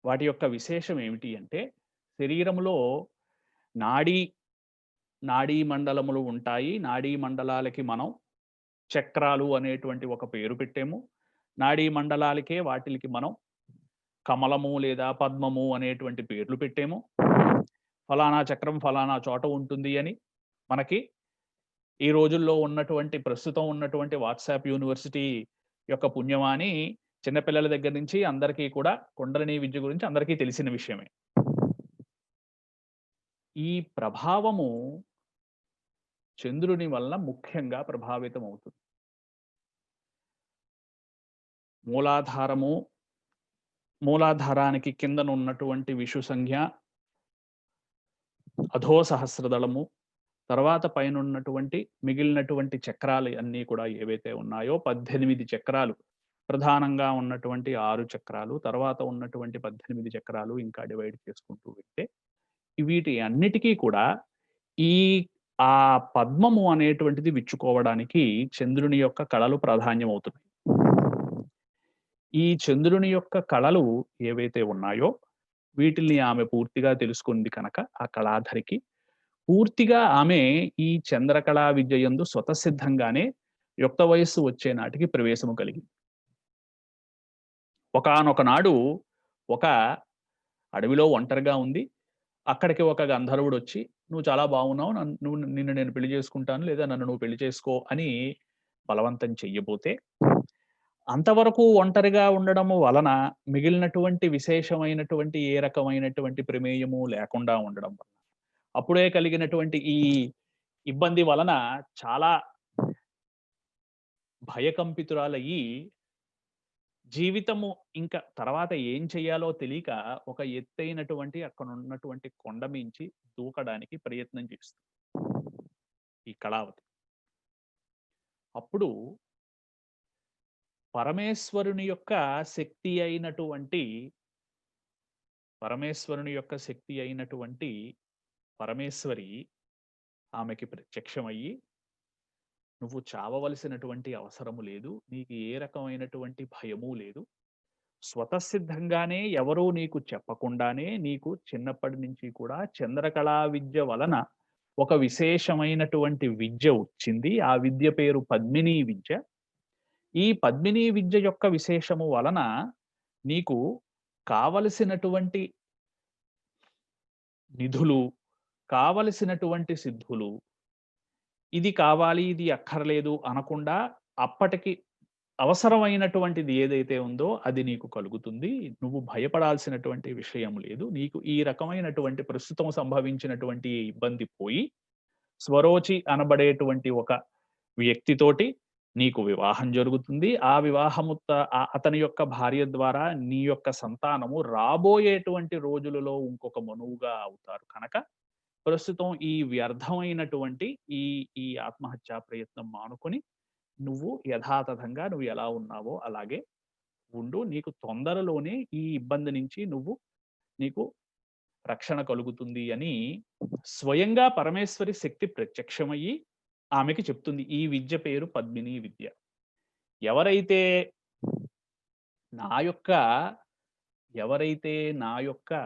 Speaker 1: వాటి యొక్క విశేషం ఏమిటి అంటే శరీరంలో నాడీ మండలములు ఉంటాయి. నాడీ మండలాలకి మనం చక్రాలు అనేటువంటి ఒక పేరు పెట్టాము. నాడీ మండలాలకే వాటికి మనం కమలము లేదా పద్మము అనేటువంటి పేర్లు పెట్టాము. ఫలానా చక్రం ఫలానా చోట ఉంటుంది అని. మనకి ఈ రోజుల్లో ప్రస్తుతం ఉన్నటువంటి వాట్సాప్ యూనివర్సిటీ యొక్క పుణ్యమాని చిన్నపిల్లల దగ్గర నుంచి అందరికీ కూడా కుండలిని విద్య గురించి అందరికీ తెలిసిన విషయమే. ఈ ప్రభావము చంద్రుని వల్ల ముఖ్యంగా ప్రభావితం అవుతుంది. మూలాధారానికి కిందన ఉన్నటువంటి విషు సంఖ్య, అధో సహస్రదళము, తర్వాత పైన ఉన్నటువంటి మిగిలినటువంటి చక్రాలు అన్నీ కూడా ఏవైతే ఉన్నాయో 18 చక్రాలు, ప్రధానంగా ఉన్నటువంటి 6 చక్రాలు, తర్వాత ఉన్నటువంటి 18 చక్రాలు ఇంకా డివైడ్ చేసుకుంటూ వెళ్తే వీటి అన్నిటికీ కూడా ఆ పద్మము అనేటువంటిది విచ్చుకోవడానికి చంద్రుని యొక్క కళలు ప్రాధాన్యం అవుతున్నాయి. ఈ చంద్రుని యొక్క కళలు ఏవైతే ఉన్నాయో వీటిల్ని ఆమె పూర్తిగా తెలుసుకుంది కనుక ఆ కళాధరికి పూర్తిగా ఆమె ఈ చంద్రకళా విద్య యందు స్వతసిద్ధంగానే యుక్త వయస్సు వచ్చే నాటికి ప్రవేశము కలిగింది. ఒకానొక నాడు ఒక అడవిలో ఒంటరిగా ఉంది. అక్కడికి ఒక గంధర్వుడొచ్చి, "నువ్వు చాలా బాగున్నావు. నిన్ను నేను పెళ్లి చేసుకుంటాను. లేదా నన్ను నువ్వు పెళ్లి చేసుకో" అని బలవంతం చెయ్యబోతే, అంతవరకు ఒంటరిగా ఉండడము వలన మిగిలినటువంటి విశేషమైనటువంటి ఏ రకమైనటువంటి ప్రమేయము లేకుండా ఉండడం వలన, అప్పుడే కలిగినటువంటి ఈ ఇబ్బంది వలన చాలా భయకంపితురాలయ్యి, జీవితము ఇంక తర్వాత ఏం చెయ్యాలో తెలియక ఒక ఎత్తైనటువంటి అక్కడున్నటువంటి కొండ మించి దూకడానికి ప్రయత్నం చేస్తుంది ఈ కళావతి. అప్పుడు పరమేశ్వరుని యొక్క శక్తి అయినటువంటి పరమేశ్వరి ఆమెకి ప్రత్యక్షమయ్యి, "నువ్వు చావవలసినటువంటి అవసరము లేదు. నీకు ఏ రకమైనటువంటి భయము లేదు. స్వతసిద్ధంగానే ఎవరూ నీకు చెప్పకుండానే నీకు చిన్నప్పటి నుంచి కూడా చంద్రకళా విద్య వలన ఒక విశేషమైనటువంటి విద్య వచ్చింది. ఆ విద్య పేరు పద్మినీ విద్య. ఈ పద్మినీ విద్య యొక్క విశేషము వలన నీకు కావలసినటువంటి నిధులు, కావలసినటువంటి సిద్ధులు, ఇది కావాలి, ఇది అక్కర్లేదు అనకుండా అప్పటికి అవసరమైనటువంటిది ఏదైతే ఉందో అది నీకు కలుగుతుంది. నువ్వు భయపడాల్సినటువంటి విషయం లేదు. నీకు ఈ రకమైనటువంటి ప్రస్తుతం సంభవించినటువంటి ఇబ్బంది పోయి, స్వరోచి అనబడేటువంటి ఒక వ్యక్తితోటి నీకు వివాహం జరుగుతుంది. ఆ వివాహము అతని యొక్క భార్య ద్వారా నీ యొక్క సంతానము రాబోయేటువంటి రోజులలో ఇంకొక మనువుగా అవుతారు కనుక, ప్రస్తుతం ఈ వ్యర్థమైనటువంటి ఈ ఈ ఆత్మహత్యా ప్రయత్నం మానుకొని నువ్వు యథాతథంగా నువ్వు ఎలా ఉన్నావో అలాగే ఉండు. నీకు తొందరలోనే ఈ ఇబ్బంది నుంచి నీకు రక్షణ కలుగుతుంది" అని స్వయంగా పరమేశ్వరి శక్తి ప్రత్యక్షమయ్యి ఆమెకి చెప్తుంది. ఈ విద్య పేరు పద్మినీ విద్య. ఎవరైతే నా యొక్క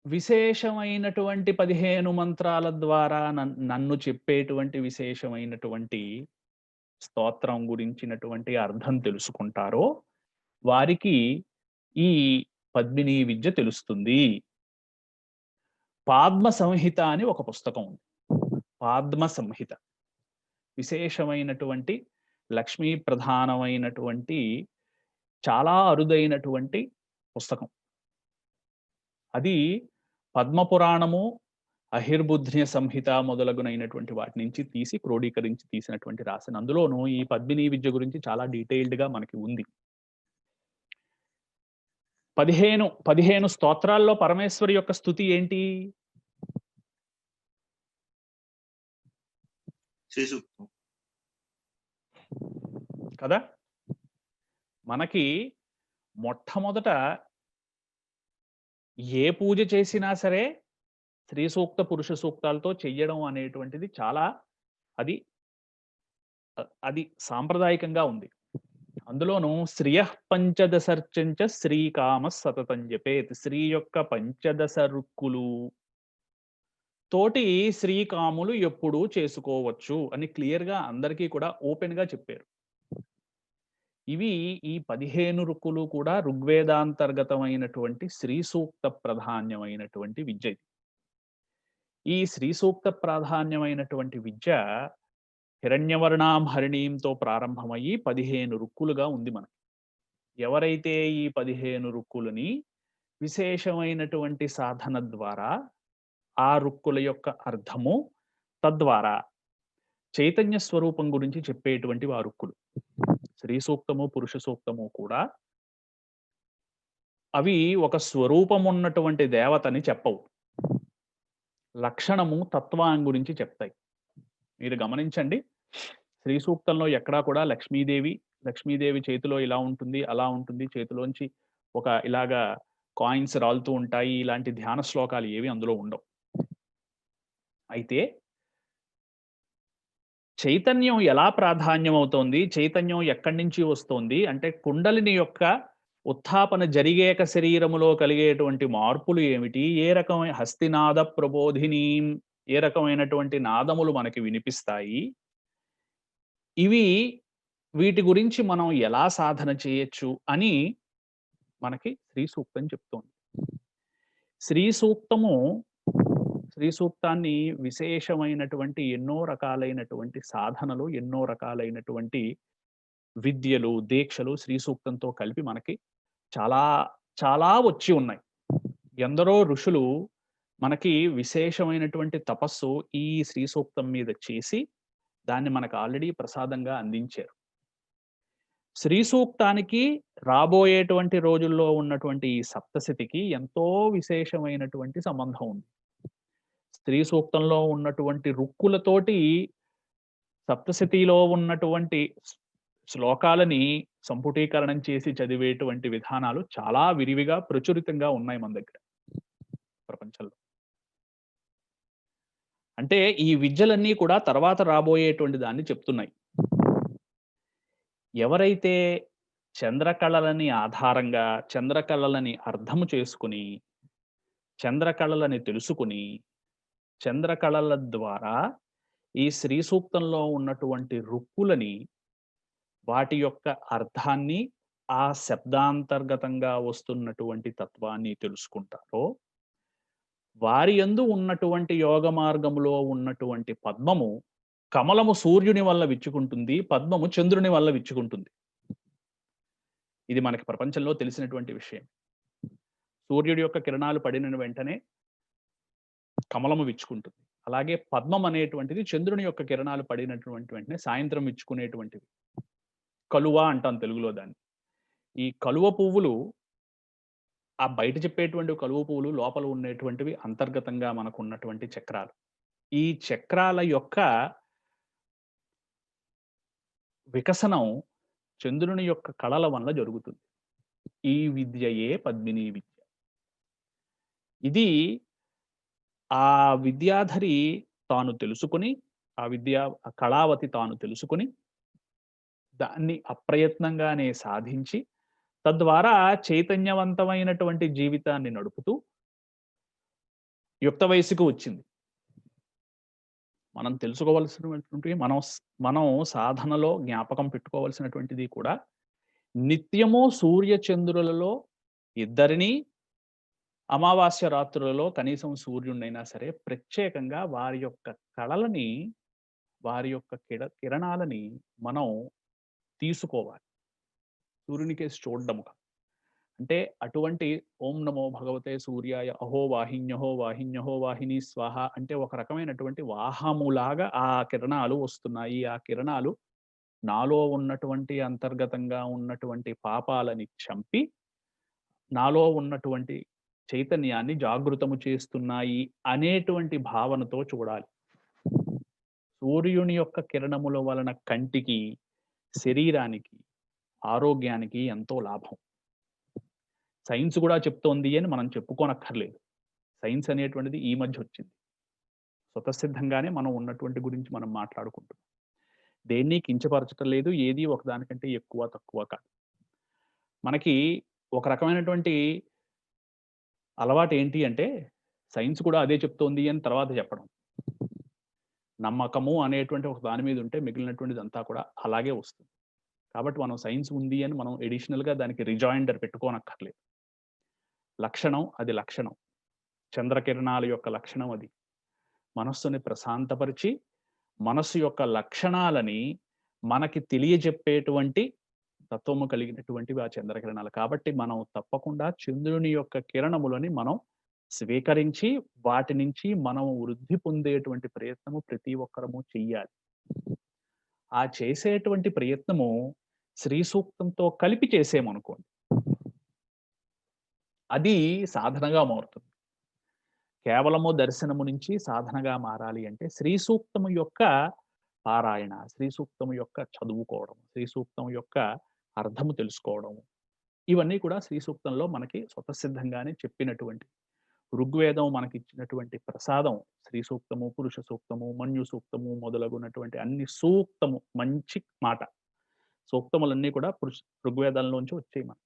Speaker 1: విశేషమైనటువంటి 15 మంత్రాల ద్వారా నన్ను చెప్పేటువంటి విశేషమైనటువంటి స్తోత్రం గురించినటువంటి అర్థం తెలుసుకుంటారో వారికి ఈ పద్మినీ విద్య తెలుస్తుంది. పాద్మ సంహిత అని ఒక పుస్తకం ఉంది. పాద్మ సంహిత విశేషమైనటువంటి లక్ష్మీ ప్రధానమైనటువంటి చాలా అరుదైనటువంటి పుస్తకం. అది పద్మపురాణము, అహిర్బుధ్య సంహిత మొదలగునైనటువంటి వాటి నుంచి తీసి క్రోడీకరించి తీసినటువంటి రాసిన. అందులోనూ ఈ పద్మినీ విద్య గురించి చాలా డీటెయిల్డ్ గా మనకి ఉంది. 15 స్తోత్రాల్లో పరమేశ్వరి యొక్క స్తుతి ఏంటి? కదా, మనకి మొట్టమొదట ఏ పూజ చేసినా సరే స్త్రీ సూక్త, పురుష సూక్తాలతో చెయ్యడం అనేటువంటిది చాలా అది సాంప్రదాయకంగా ఉంది. అందులోనూ శ్రియః పంచదశర్చంచ శ్రీకామ సతతం జపేత్. స్త్రీ యొక్క 15 రుక్కులు తోటి శ్రీకాములు ఎప్పుడూ చేసుకోవచ్చు అని క్లియర్ గా అందరికీ కూడా ఓపెన్ గా చెప్పారు. ఇవి ఈ 15 రుక్కులు కూడా ఋగ్వేదాంతర్గతమైనటువంటి శ్రీ సూక్త ప్రాధాన్యమైనటువంటి విద్య. ఈ శ్రీ సూక్త ప్రాధాన్యమైనటువంటి విద్య హిరణ్యవర్ణాం హరిణీంతో ప్రారంభమయ్యి 15 రుక్కులుగా ఉంది మనకి. ఎవరైతే ఈ 15 రుక్కులని విశేషమైనటువంటి సాధన ద్వారా ఆ రుక్కుల యొక్క అర్థము, తద్వారా చైతన్య స్వరూపం గురించి చెప్పేటువంటి ఆ రుక్కులు, శ్రీ సూక్తము, పురుష సూక్తము కూడా అవి ఒక స్వరూపం ఉన్నటువంటి దేవతని చెప్పవు, లక్షణము, తత్వం గురించి చెప్తాయి. మీరు గమనించండి, శ్రీ సూక్తంలో ఎక్కడా కూడా లక్ష్మీదేవి చేతిలో ఇలా ఉంటుంది, అలా ఉంటుంది, చేతిలోంచి ఒక ఇలాగా కాయిన్స్ రాలుతూ ఉంటాయి, ఇలాంటి ధ్యాన శ్లోకాలు ఏవి అందులో ఉండవు. అయితే చైతన్యం ఎలా ప్రాధాన్యం అవుతోంది, చైతన్యం ఎక్కడి నుంచి వస్తోంది అంటే కుండలిని యొక్క ఉత్థాపన జరిగేక శరీరములో కలిగేటువంటి మార్పులు ఏమిటి, ఏ రకమైన హస్తినాద ప్రబోధిని, ఏ రకమైనటువంటి నాదములు మనకి వినిపిస్తాయి, ఇవి వీటి గురించి మనం ఎలా సాధన చేయొచ్చు అని మనకి శ్రీ సూక్తం చెప్తోంది. శ్రీ సూక్తాన్ని విశేషమైనటువంటి ఎన్నో రకాలైనటువంటి సాధనలు, ఎన్నో రకాలైనటువంటి విద్యలు, దీక్షలు శ్రీ సూక్తంతో కలిపి మనకి చాలా చాలా వచ్చి ఉన్నాయి. ఎందరో ఋషులు మనకి విశేషమైనటువంటి తపస్సు ఈ శ్రీ సూక్తం మీద చేసి దాన్ని మనకు ఆల్రెడీ ప్రసాదంగా అందించారు. శ్రీ సూక్తానికి రాబోయేటువంటి రోజుల్లో ఉన్నటువంటి ఈ సప్తశతికి ఎంతో విశేషమైనటువంటి సంబంధం ఉంది. శ్రీ సూక్తంలో ఉన్నటువంటి రుక్కులతోటి సప్తశతిలో ఉన్నటువంటి శ్లోకాలని సంపుటీకరణం చేసి చదివేటువంటి విధానాలు చాలా విరివిగా ప్రచురితంగా ఉన్నాయి మన దగ్గర ప్రపంచంలో. అంటే ఈ విద్యలన్నీ కూడా తర్వాత రాబోయేటువంటి దాన్ని చెప్తున్నాయి. ఎవరైతే చంద్రకళలని ఆధారంగా చంద్రకళలని అర్థము చేసుకుని, చంద్రకళలని తెలుసుకుని, చంద్రకళల ద్వారా ఈ శ్రీ సూక్తంలో ఉన్నటువంటి రుక్కులని, వాటి యొక్క అర్థాన్ని, ఆ శబ్దాంతర్గతంగా వస్తున్నటువంటి తత్వాన్ని తెలుసుకుంటారో, వారి యందు ఉన్నటువంటి యోగ మార్గములో ఉన్నటువంటి పద్మము, కమలము సూర్యుని వల్ల విచ్చుకుంటుంది, పద్మము చంద్రుని వల్ల విచ్చుకుంటుంది. ఇది మనకి ప్రపంచంలో తెలిసినటువంటి విషయం. సూర్యుడి యొక్క కిరణాలు పడిన వెంటనే కమలము విచ్చుకుంటుంది. అలాగే పద్మం అనేటువంటిది చంద్రుని యొక్క కిరణాలు పడినటువంటి వెంటనే సాయంత్రం విచ్చుకునేటువంటిది. కలువ అంటాం తెలుగులో దాన్ని. ఈ కలువ పువ్వులు, ఆ బయట చెప్పేటువంటి కలువ పువ్వులు లోపల ఉండేటువంటివి అంతర్గతంగా మనకు ఉన్నటువంటి చక్రాలు. ఈ చక్రాల యొక్క వికసనం చంద్రుని యొక్క కళల వల్ల జరుగుతుంది. ఈ విద్యయే పద్మిని విద్య. ఇది ఆ విద్యాధరి తాను తెలుసుకుని, ఆ కళావతి తాను తెలుసుకుని, దాన్ని అప్రయత్నంగానే సాధించి, తద్వారా చైతన్యవంతమైనటువంటి జీవితాన్ని నడుపుతూ యుక్త వయసుకు వచ్చింది. మనం తెలుసుకోవలసినటువంటి మనం సాధనలో జ్ఞాపకం పెట్టుకోవలసినటువంటిది కూడా, నిత్యము సూర్యచంద్రులలో ఇద్దరిని, అమావాస్య రాత్రులలో కనీసం సూర్యుడినైనా సరే ప్రత్యేకంగా వారి యొక్క కళలని, వారి యొక్క కిరణాలని మనం తీసుకోవాలి. సూర్యునికేసి చూడడము కాదు. అంటే అటువంటి ఓం నమో భగవతే సూర్యాయ అహో వాహిన్యహో వాహిన్యహో వాహిని స్వాహ అంటే ఒక రకమైనటువంటి వాహములాగా ఆ కిరణాలు వస్తున్నాయి. ఆ కిరణాలు నాలో ఉన్నటువంటి అంతర్గతంగా ఉన్నటువంటి పాపాలని చంపి, నాలో ఉన్నటువంటి చైతన్యాన్ని జాగృతము చేస్తున్నాయి అనేటువంటి భావనతో చూడాలి. సూర్యుని యొక్క కిరణముల వలన కంటికి, శరీరానికి, ఆరోగ్యానికి ఎంతో లాభం. సైన్స్ కూడా చెప్తోంది అని మనం చెప్పుకోనక్కర్లేదు. సైన్స్ అనేటువంటిది ఈ మధ్య వచ్చింది. స్వతసిద్ధంగానే మనం ఉన్నటువంటి గురించి మనం మాట్లాడుకుంటున్నాం. దేన్ని కించపరచటం లేదు. ఏది ఒకదానికంటే ఎక్కువ తక్కువ కాదు. మనకి ఒక రకమైనటువంటి అలవాటు ఏంటి అంటే, సైన్స్ కూడా అదే చెప్తోంది అని తర్వాత చెప్పడం. నమ్మకము అనేటువంటి ఒక దాని మీద ఉంటే మిగిలినటువంటిది అంతా కూడా అలాగే వస్తుంది. కాబట్టి మనం సైన్స్ ఉంది అని మనం ఎడిషనల్గా దానికి రిజాయిండర్ పెట్టుకోనక్కర్లేదు. లక్షణం అది లక్షణం. చంద్రకిరణాల యొక్క లక్షణం అది. మనస్సుని ప్రశాంతపరిచి, మనస్సు యొక్క లక్షణాలని మనకి తెలియజెప్పేటువంటి తత్వము కలిగినటువంటివి ఆ చంద్రకిరణాలు. కాబట్టి మనం తప్పకుండా చంద్రుని యొక్క కిరణములని మనం స్వీకరించి, వాటి నుంచి మనం వృద్ధి పొందేటువంటి ప్రయత్నము ప్రతి ఒక్కరము చెయ్యాలి. ఆ చేసేటువంటి ప్రయత్నము శ్రీ సూక్తంతో కలిపి చేసేమనుకోండి, అది సాధనగా మారుతుంది. కేవలము దర్శనము నుంచి సాధనగా మారాలి అంటే శ్రీ సూక్తము యొక్క పారాయణ, శ్రీ సూక్తము యొక్క చదువుకోవడం, శ్రీ సూక్తం యొక్క అర్థము తెలుసుకోవడం, ఇవన్నీ కూడా శ్రీ సూక్తంలో మనకి స్వతసిద్ధంగానే చెప్పినటువంటి, ఋగ్వేదం మనకి ఇచ్చినటువంటి ప్రసాదం శ్రీ సూక్తము, పురుష సూక్తము, మన్యు సూక్తము మొదలగునటువంటి అన్ని సూక్తము. మంచి మాట. సూక్తములన్నీ కూడా ఋగ్వేదాల్లోంచి వచ్చాయి మనకి.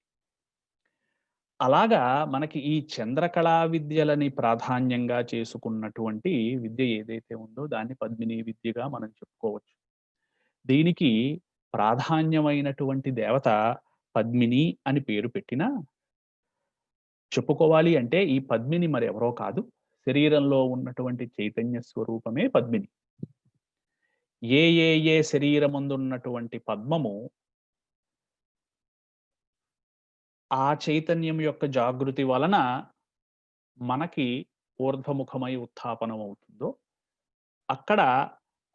Speaker 1: అలాగా మనకి ఈ చంద్రకళా విద్యలని ప్రాధాన్యంగా చేసుకున్నటువంటి విద్య ఏదైతే ఉందో దాన్ని పద్మిని విద్యగా మనం చెప్పుకోవచ్చు. దీనికి ప్రాధాన్యమైనటువంటి దేవత పద్మిని అని పేరు పెట్టినా, చెప్పుకోవాలి అంటే ఈ పద్మిని మరెవరో కాదు, శరీరంలో ఉన్నటువంటి చైతన్య స్వరూపమే పద్మిని. ఏ శరీరమందున్నటువంటి పద్మము ఆ చైతన్యం యొక్క జాగృతి వలన మనకి ఊర్ధ్వముఖమై ఉత్థాపనం అవుతుందో, అక్కడ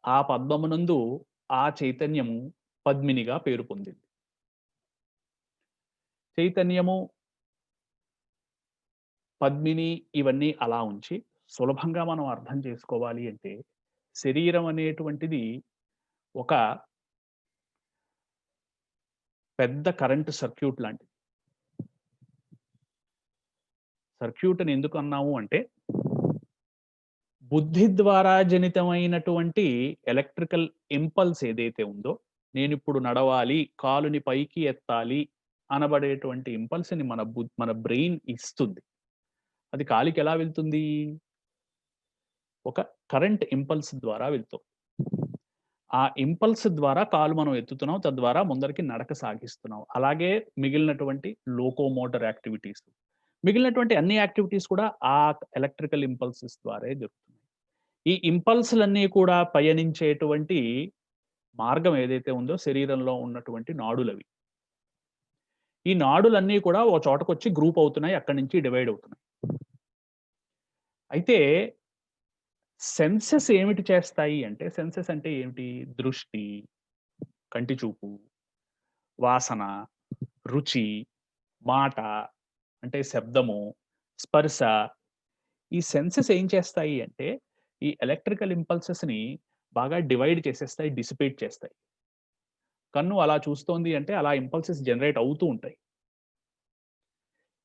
Speaker 1: ఆ పద్మమునందు ఆ చైతన్యము పద్మినిగా పేరు పొందింది. చైతన్యము, పద్మిని ఇవన్నీ అలా ఉంచి సులభంగా మనం అర్థం చేసుకోవాలి అంటే, శరీరం అనేటువంటిది ఒక పెద్ద కరెంట్ సర్క్యూట్ లాంటిది. సర్క్యూట్ అని ఎందుకు అన్నాము అంటే, బుద్ధి ద్వారా జనితమైనటువంటి ఎలక్ట్రికల్ ఇంపల్స్ ఏదైతే ఉందో, నేనిప్పుడు నడవాలి, కాలుని పైకి ఎత్తాలి అనబడేటువంటి ఇంపల్స్‌ని మన బ్రెయిన్ ఇస్తుంది. అది కాలికి ఎలా వెళ్తుంది? ఒక కరెంట్ ఇంపల్స్ ద్వారా వెళ్తుంది. ఆ ఇంపల్స్ ద్వారా కాలు మనం ఎత్తుతున్నాం, తద్వారా ముందరికి నడక సాగిస్తున్నాం. అలాగే మిగిలినటువంటి లోకోమోటర్ యాక్టివిటీస్, మిగిలినటువంటి అన్ని యాక్టివిటీస్ కూడా ఆ ఎలక్ట్రికల్ ఇంపల్సెస్ ద్వారే జరుగుతున్నాయి. ఈ ఇంపల్స్‌లన్నీ కూడా పయనించేటువంటి మార్గం ఏదైతే ఉందో శరీరంలో ఉన్నటువంటి నాడులవి. ఈ నాడులన్నీ కూడా ఓ చోటకొచ్చి గ్రూప్ అవుతున్నాయి, అక్కడి నుంచి డివైడ్ అవుతున్నాయి. అయితే సెన్సెస్ ఏమిటి చేస్తాయి అంటే, సెన్సెస్ అంటే ఏమిటి? దృష్టి, కంటి చూపు, వాసన, రుచి, మాట అంటే శబ్దము, స్పర్శ. ఈ సెన్సెస్ ఏం చేస్తాయి అంటే, ఈ ఎలక్ట్రికల్ ఇంపల్సెస్‌ని బాగా డివైడ్ చేసేస్తాయి, డిసిపేట్ చేస్తాయి. కన్ను అలా చూస్తోంది అంటే అలా ఇంపల్సెస్ జనరేట్ అవుతూ ఉంటాయి.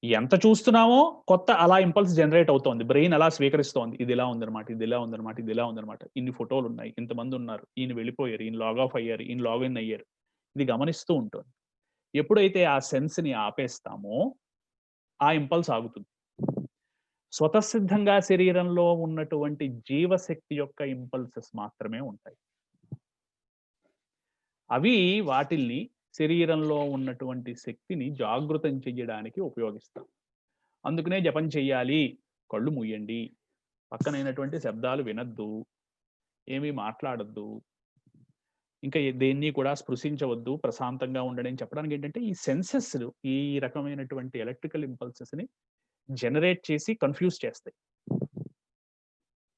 Speaker 1: ఎంత చూస్తున్నామో కొత్త అలా ఇంపల్స్ జనరేట్ అవుతోంది. బ్రెయిన్ అలా స్వీకరిస్తోంది. ఇది ఇలా ఉందన్నమాట, ఇది ఇలా ఉందన్నమాట, ఇది ఇలా ఉందన్నమాట. ఇన్ని ఫోటోలున్నాయి, ఇంతమందున్నారు, ఈయన వెళ్ళిపోయారు, ఈయన లాగ్ ఆఫ్ అయ్యారు, ఈయన లాగిన్ అయ్యారు. ఇది గమనిస్తూ ఉంటుంది. ఎప్పుడైతే ఆ సెన్స్‌ని ఆపేస్తామో ఆ ఇంపల్స్ ఆగుతుంది. స్వతసిద్ధంగా శరీరంలో ఉన్నటువంటి జీవశక్తి యొక్క ఇంపల్సెస్ మాత్రమే ఉంటాయి. అవి వాటిల్ని శరీరంలో ఉన్నటువంటి శక్తిని జాగృతం చెయ్యడానికి ఉపయోగిస్తాం. అందుకనే జపం చెయ్యాలి, కళ్ళు మూయండి, పక్కనైనటువంటి శబ్దాలు వినొద్దు, ఏమీ మాట్లాడొద్దు, ఇంకా దేన్ని కూడా స్పృశించవద్దు, ప్రశాంతంగా ఉండండి అని చెప్పడానికి ఏంటంటే, ఈ సెన్సెస్ ఈ రకమైనటువంటి ఎలక్ట్రికల్ ఇంపల్సెస్‌ని జనరేట్ చేసి కన్‌ఫ్యూజ్ చేస్తాయి.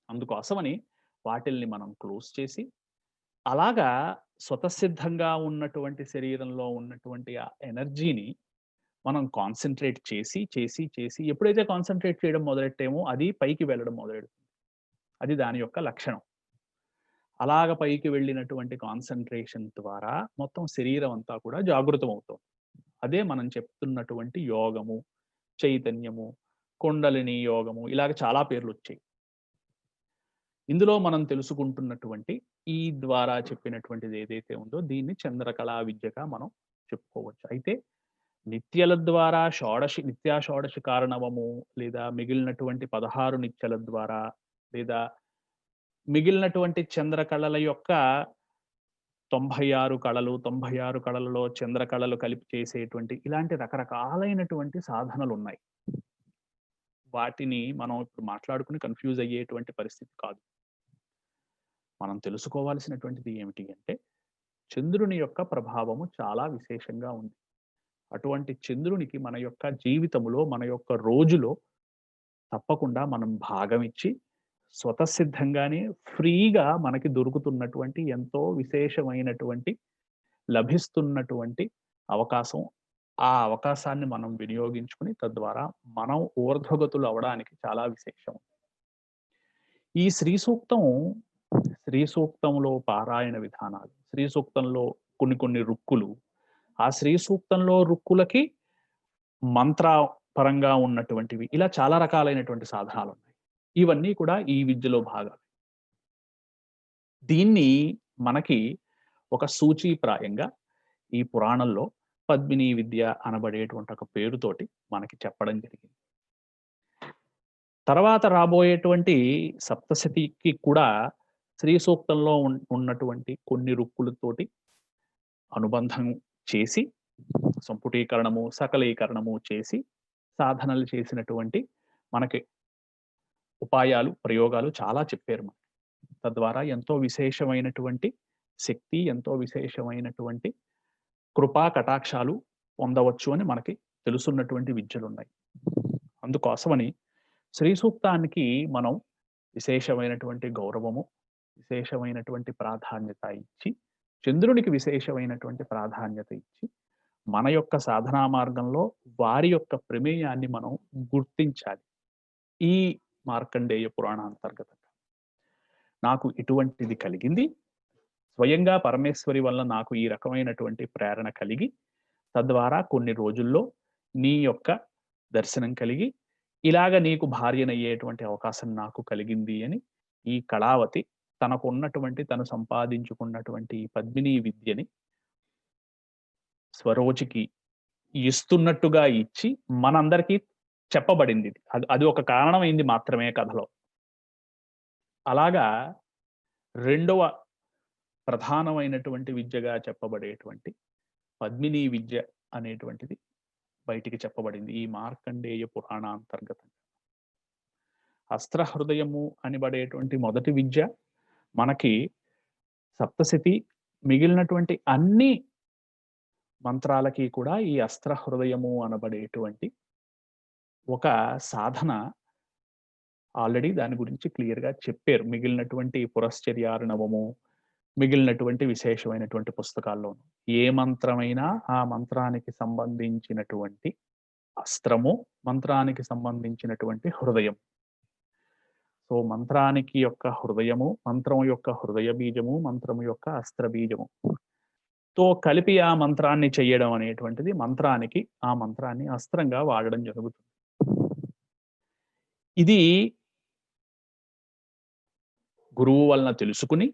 Speaker 1: అందుకోసమని వాటిల్ని మనం క్లోజ్ చేసి, అలాగా స్వతసిద్ధంగా ఉన్నటువంటి శరీరంలో ఉన్నటువంటి ఆ ఎనర్జీని మనం కాన్సంట్రేట్ చేసి ఎప్పుడైతే కాన్సంట్రేట్ చేయడం మొదలెట్టామో అది పైకి వెళ్ళడం మొదలెడుతుంది. అది దాని యొక్క లక్షణం. అలాగ పైకి వెళ్ళినటువంటి కాన్సంట్రేషన్ ద్వారా మొత్తం శరీరం అంతా కూడా జాగృతం అవుతుంది. అదే మనం చెప్తున్నటువంటి యోగము, చైతన్యము, కుండలిని యోగము, ఇలాగ చాలా పేర్లొచ్చాయి. ఇందులో మనం తెలుసుకుంటున్నటువంటి ఈ ద్వారా చెప్పినటువంటిది ఏదైతే ఉందో దీన్ని చంద్రకళా విద్యగా మనం చెప్పుకోవచ్చు. అయితే నిత్యల ద్వారా నిత్యా షోడశి కారణవము, లేదా మిగిలినటువంటి 16 నిత్యల ద్వారా, లేదా మిగిలినటువంటి చంద్రకళల యొక్క 96 కళలు, 96 కళలలో చంద్రకళలు కలిపి చేసేటువంటి ఇలాంటి రకరకాలైనటువంటి సాధనలున్నాయి. వాటిని మనం ఇప్పుడు మాట్లాడుకుని కన్‌ఫ్యూజ్ అయ్యేటువంటి పరిస్థితి కాదు. మనం తెలుసుకోవాల్సినటువంటిది ఏమిటి అంటే, చంద్రుని యొక్క ప్రభావము చాలా విశేషంగా ఉంది. అటువంటి చంద్రునికి మన యొక్క జీవితంలో, మన యొక్క రోజులో తప్పకుండా మనం భాగమిచ్చి, స్వతసిద్ధంగానే ఫ్రీగా మనకి దొరుకుతున్నటువంటి ఎంతో విశేషమైనటువంటి లభిస్తున్నటువంటి అవకాశం. ఆ అవకాశాన్ని మనం వినియోగించుకొని తద్వారా మనం ఊర్ధ్వగతులు అవ్వడానికి చాలా విశేషం. ఈ శ్రీ సూక్తంలో పారాయణ విధానాలు, శ్రీ సూక్తంలో కొన్ని రుక్కులు, ఆ శ్రీ సూక్తంలో రుక్కులకి మంత్ర పరంగా ఉన్నటువంటివి, ఇలా చాలా రకాలైనటువంటి సాధనాలున్నాయి. ఇవన్నీ కూడా ఈ విద్యలో భాగాలు. దీన్ని మనకి ఒక సూచీప్రాయంగా ఈ పురాణంలో పద్మిని విద్య అనబడేటువంటి ఒక పేరుతోటి మనకి చెప్పడం జరిగింది. తర్వాత రాబోయేటువంటి సప్తశతికి కూడా శ్రీ సూక్తంలో ఉన్నటువంటి కొన్ని రుక్కులతోటి అనుబంధం చేసి సంపుటీకరణము సకలీకరణము చేసి సాధనలు చేసినటువంటి మనకి ఉపాయాలు ప్రయోగాలు చాలా చెప్పారు మనకి. తద్వారా ఎంతో విశేషమైనటువంటి శక్తి, ఎంతో విశేషమైనటువంటి కృపా కటాక్షాలు పొందవచ్చు అని మనకి తెలుసున్నటువంటి విద్యలు ఉన్నాయి. అందుకోసమని శ్రీ సూక్తానికి మనం విశేషమైనటువంటి గౌరవము, విశేషమైనటువంటి ప్రాధాన్యత ఇచ్చి, చంద్రునికి విశేషమైనటువంటి ప్రాధాన్యత ఇచ్చి, మన యొక్క సాధనా మార్గంలో వారి యొక్క ప్రమేయాన్ని మనం గుర్తించాలి. ఈ మార్కండేయ పురాణాంతర్గతంగా నాకు ఇటువంటిది కలిగింది, స్వయంగా పరమేశ్వరి వల్ల నాకు ఈ రకమైనటువంటి ప్రేరణ కలిగి, తద్వారా కొన్ని రోజుల్లో నీ యొక్క దర్శనం కలిగి ఇలాగ నీకు భార్యనయ్యేటువంటి అవకాశం నాకు కలిగింది అని ఈ కళావతి తను సంపాదించుకున్నటువంటి ఈ పద్మిని విద్యని స్వరోచికి ఇస్తున్నట్టుగా ఇచ్చి మనందరికీ చెప్పబడింది. అది ఒక కారణమైంది మాత్రమే కథలో. అలాగా రెండవ ప్రధానమైనటువంటి విద్యగా చెప్పబడేటువంటి పద్మిని విద్య అనేటువంటిది బయటికి చెప్పబడింది ఈ మార్కండేయ పురాణాంతర్గతంగా. అస్త్రహృదయము అనబడేటువంటి మొదటి విద్య మనకి సప్తశతి మిగిలినటువంటి అన్ని మంత్రాలకి కూడా ఈ అస్త్రహృదయము అనబడేటువంటి ఒక సాధన ఆల్రెడీ దాని గురించి క్లియర్గా చెప్పారు మిగిలినటువంటి పురశ్చర్యార్ణవము, మిగిలినటువంటి విశేషమైనటువంటి పుస్తకాల్లోనూ. ఏ మంత్రమైనా ఆ మంత్రానికి సంబంధించినటువంటి అస్త్రము, మంత్రానికి సంబంధించినటువంటి హృదయం. సో మంత్రానికి యొక్క హృదయము, మంత్రం యొక్క హృదయ బీజము, మంత్రము యొక్క అస్త్ర బీజము తో కలిపి ఆ మంత్రాన్ని చెయ్యడం అనేటువంటిది ఆ మంత్రాన్ని అస్త్రంగా వాడడం జరుగుతుంది. ఇది గురువు వలన తెలుసుకుని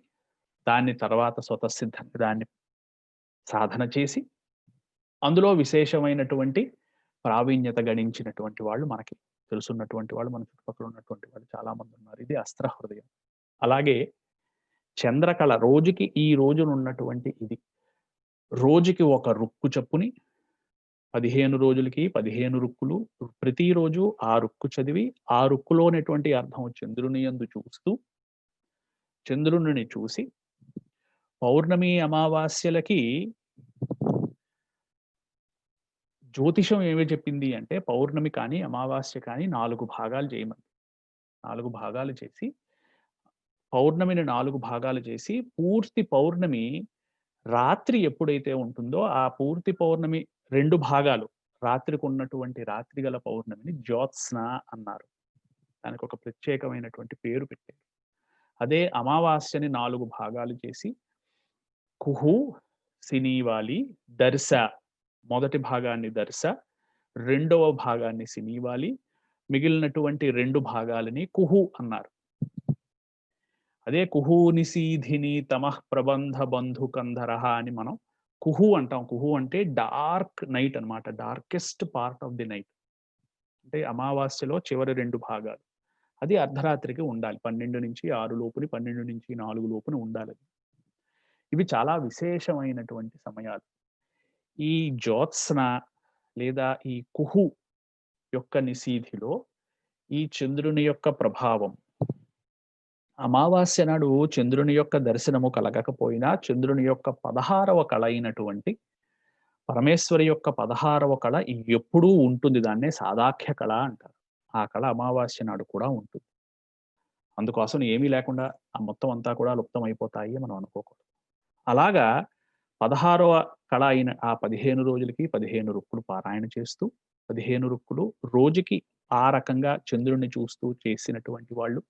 Speaker 1: దాన్ని తర్వాత స్వతసిద్ధంగా దాన్ని సాధన చేసి అందులో విశేషమైనటువంటి ప్రావీణ్యత గణించినటువంటి వాళ్ళు మనకి తెలుసున్నటువంటి వాళ్ళు, మన చుట్టుపక్కల ఉన్నటువంటి వాళ్ళు చాలా మంది ఉన్నారు. ఇది అస్త్ర హృదయం. అలాగే చంద్రకళ, రోజుకి ఈ రోజునున్నటువంటి ఇది రోజుకి ఒక రుక్కు చప్పుని 15 రోజులకి 15 రుక్కులు, ప్రతిరోజు ఆ రుక్కు చదివి ఆ రుక్కులోనేటువంటి అర్థం చంద్రుని యందు చూస్తూ, చంద్రుని చూసి పౌర్ణమి అమావాస్యలకి జ్యోతిషం ఏమి చెప్పింది అంటే పౌర్ణమి కానీ అమావాస్య కానీ 4 భాగాలు చేయమని. 4 భాగాలు చేసి పౌర్ణమిని 4 భాగాలు చేసి పూర్తి పౌర్ణమి రాత్రి ఎప్పుడైతే ఉంటుందో ఆ పూర్తి పౌర్ణమి 2 భాగాలు రాత్రికి ఉన్నటువంటి రాత్రి గల పౌర్ణమిని జ్యోత్స్న అన్నారు. దానికి ఒక ప్రత్యేకమైనటువంటి పేరు పెట్టారు. అదే అమావాస్యని 4 భాగాలు చేసి కుహు, సినీవాలి, దర్శ, మొదటి భాగాన్ని దర్శ, రెండవ భాగాన్ని సినీవాలి, మిగిలినటువంటి 2 భాగాలని కుహు అన్నారు. అదే కుహు నిశీధిని తమః ప్రబంధ బంధు కంధరహ అని మనం కుహు అంటాం. కుహు అంటే డార్క్ నైట్ అన్నమాట, darkest part of the night. అంటే అమావాస్యలో చివరి 2 భాగాలు. అది అర్ధరాత్రికి ఉండాలి. 12 నుంచి 6 లోపుని, 12 నుంచి 4 లోపుని ఉండాలి. ఇవి చాలా విశేషమైనటువంటి సమయాలు. ఈ జ్యోత్స్న లేదా ఈ కుహు యొక్క నిశీధిలో ఈ చంద్రుని యొక్క ప్రభావం, అమావాస్య నాడు చంద్రుని యొక్క దర్శనము కలగకపోయినా చంద్రుని యొక్క 16వ కళ అయినటువంటి పరమేశ్వరి యొక్క 16వ కళ ఎప్పుడూ ఉంటుంది. దాన్నే సాదాఖ్య కళ అంటారు. ఆ కళ అమావాస్య నాడు కూడా ఉంటుంది. అందుకోసం ఏమీ లేకుండా ఆ మొత్తం అంతా కూడా లుప్తం అయిపోతాయి మనం అనుకోకూడదు. అలాగా 16వ కళ అయిన ఆ 15 రోజులకి 15 రుక్కులు పారాయణ చేస్తూ 15 రుక్కులు రోజుకి ఆ రకంగా చంద్రుడిని చూస్తూ చేసినటువంటి వాళ్ళు,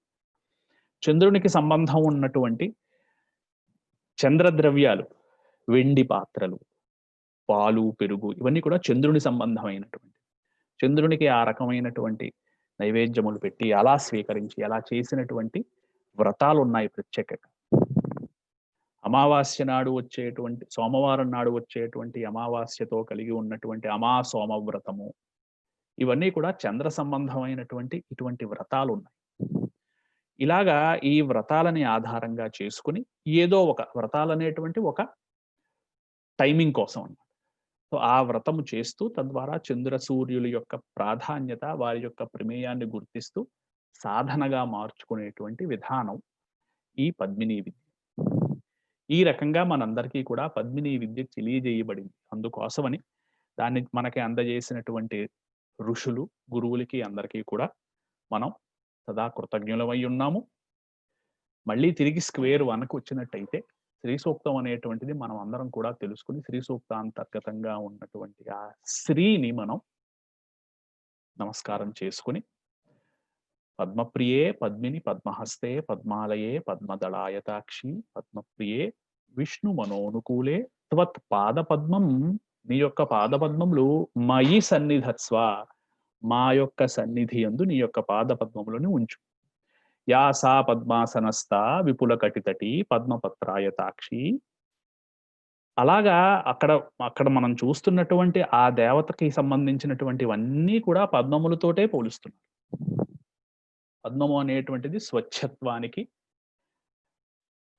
Speaker 1: చంద్రునికి సంబంధం ఉన్నటువంటి చంద్రద్రవ్యాలు, వెండి పాత్రలు, పాలు, పెరుగు ఇవన్నీ కూడా చంద్రుని సంబంధమైనటువంటి, చంద్రునికి ఆ రకమైనటువంటి నైవేద్యములు పెట్టి అలా స్వీకరించి అలా చేసినటువంటి వ్రతాలు ఉన్నాయి ప్రత్యేకంగా. అమావాస్య నాడు వచ్చేటువంటి సోమవారం నాడు వచ్చేటువంటి అమావాస్యతో కలిగి ఉన్నటువంటి అమాసోమ వ్రతము, ఇవన్నీ కూడా చంద్ర సంబంధమైనటువంటి ఇటువంటి వ్రతాలు ఉన్నాయి. ఇలాగా ఈ వ్రతాలని ఆధారంగా చేసుకుని ఏదో ఒక వ్రతాలనేటువంటి ఒక టైమింగ్ కోసం అన్నమాట. సో ఆ వ్రతము చేస్తూ తద్వారా చంద్ర సూర్యుల యొక్క ప్రాధాన్యత, వారి యొక్క ప్రమేయాన్ని గుర్తిస్తూ సాధనగా మార్చుకునేటువంటి విధానం ఈ పద్మినీ విద్య. ఈ రకంగా మనందరికీ కూడా పద్మినీ విద్య తెలియజేయబడింది. అందుకోసమని దాన్ని మనకి అందజేసినటువంటి ఋషులు, గురువులకి అందరికీ కూడా మనం సదా కృతజ్ఞులమై ఉన్నాము. మళ్ళీ తిరిగి స్క్వేర్ 1కు వచ్చినట్టయితే శ్రీ సూక్తం అనేటువంటిది మనం అందరం కూడా తెలుసుకుని శ్రీ సూక్త అంతర్గతంగా ఉన్నటువంటి ఆ శ్రీని మనం నమస్కారం చేసుకుని పద్మప్రియే పద్మిని పద్మహస్తే పద్మాలయే పద్మదళాయతాక్షి పద్మప్రియే విష్ణు మనోనుకూలే త్వత్ పాద పద్మం, నీ యొక్క పాద పద్మములు మయి సన్నిధత్స్వ, మా యొక్క సన్నిధి యందు నీ యొక్క పాద పద్మములను ఉంచు. యా సా పద్మాసనస్థ విపుల కటితటి పద్మపత్రాయతాక్షి. అలాగా అక్కడ మనం చూస్తున్నటువంటి ఆ దేవతకి సంబంధించినటువంటివన్నీ కూడా పద్మములతోటే పోలుస్తున్నారు. పద్మము అనేటువంటిది స్వచ్ఛత్వానికి,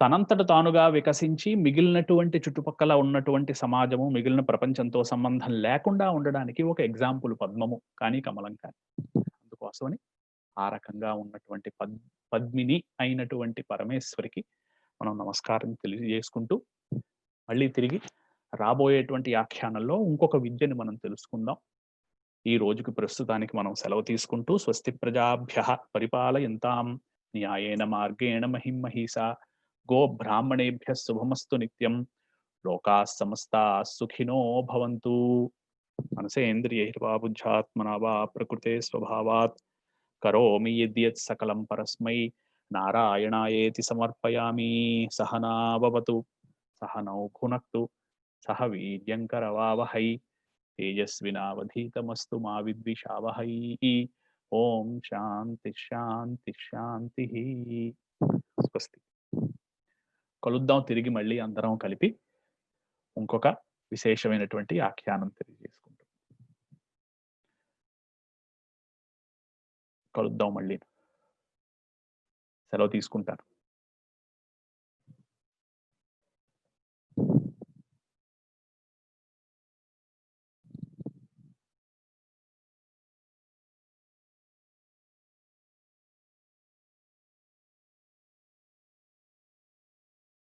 Speaker 1: తనంతట తానుగా వికసించి మిగిలినటువంటి చుట్టుపక్కల ఉన్నటువంటి సమాజము, మిగిలిన ప్రపంచంతో సంబంధం లేకుండా ఉండడానికి ఒక ఎగ్జాంపుల్ పద్మము కానీ కమలం కానీ. అందుకోసమని ఆ రకంగా ఉన్నటువంటి పద్మిని అయినటువంటి పరమేశ్వరికి మనం నమస్కారం తెలియజేసుకుంటూ మళ్ళీ తిరిగి రాబోయేటువంటి వ్యాఖ్యానంలో ఇంకొక విద్యని మనం తెలుసుకుందాం. ఈ రోజుకి ప్రస్తుతానికి మనం సెలవు తీసుకుంటూ స్వస్తి ప్రజాభ్యః పరిపాలయంతాం న్యాయేన మార్గేణ మహిం మహీసా గో బ్రాహ్మణేభ్యః శుభమస్తు నిత్యం లోకాః సమస్తాః సుఖినో భవంతు. మనసేంద్రియైర్వా బుద్ధ్యాత్మనా వా ప్రకృతే స్వభావాత్ కరోమి యద్యత్ సకలం పరస్మై నారాయణాయేతి సమర్పయామి. సహనా భవతు సహనౌ భునక్తు సహ వీర్యం కరవావహై తేజస్వినావధీతమస్తు మా విద్విషావహై. ఓం శాంతి శాంతి శాంతి. స్వస్తి. కలుద్దాం తిరిగి మళ్ళీ అందరం కలిపి ఇంకొక విశేషమైనటువంటి వ్యాఖ్యానం తెలియజేసుకుంటాం. కలుద్దాం మళ్ళీ. సెలవు తీసుకుంటాను.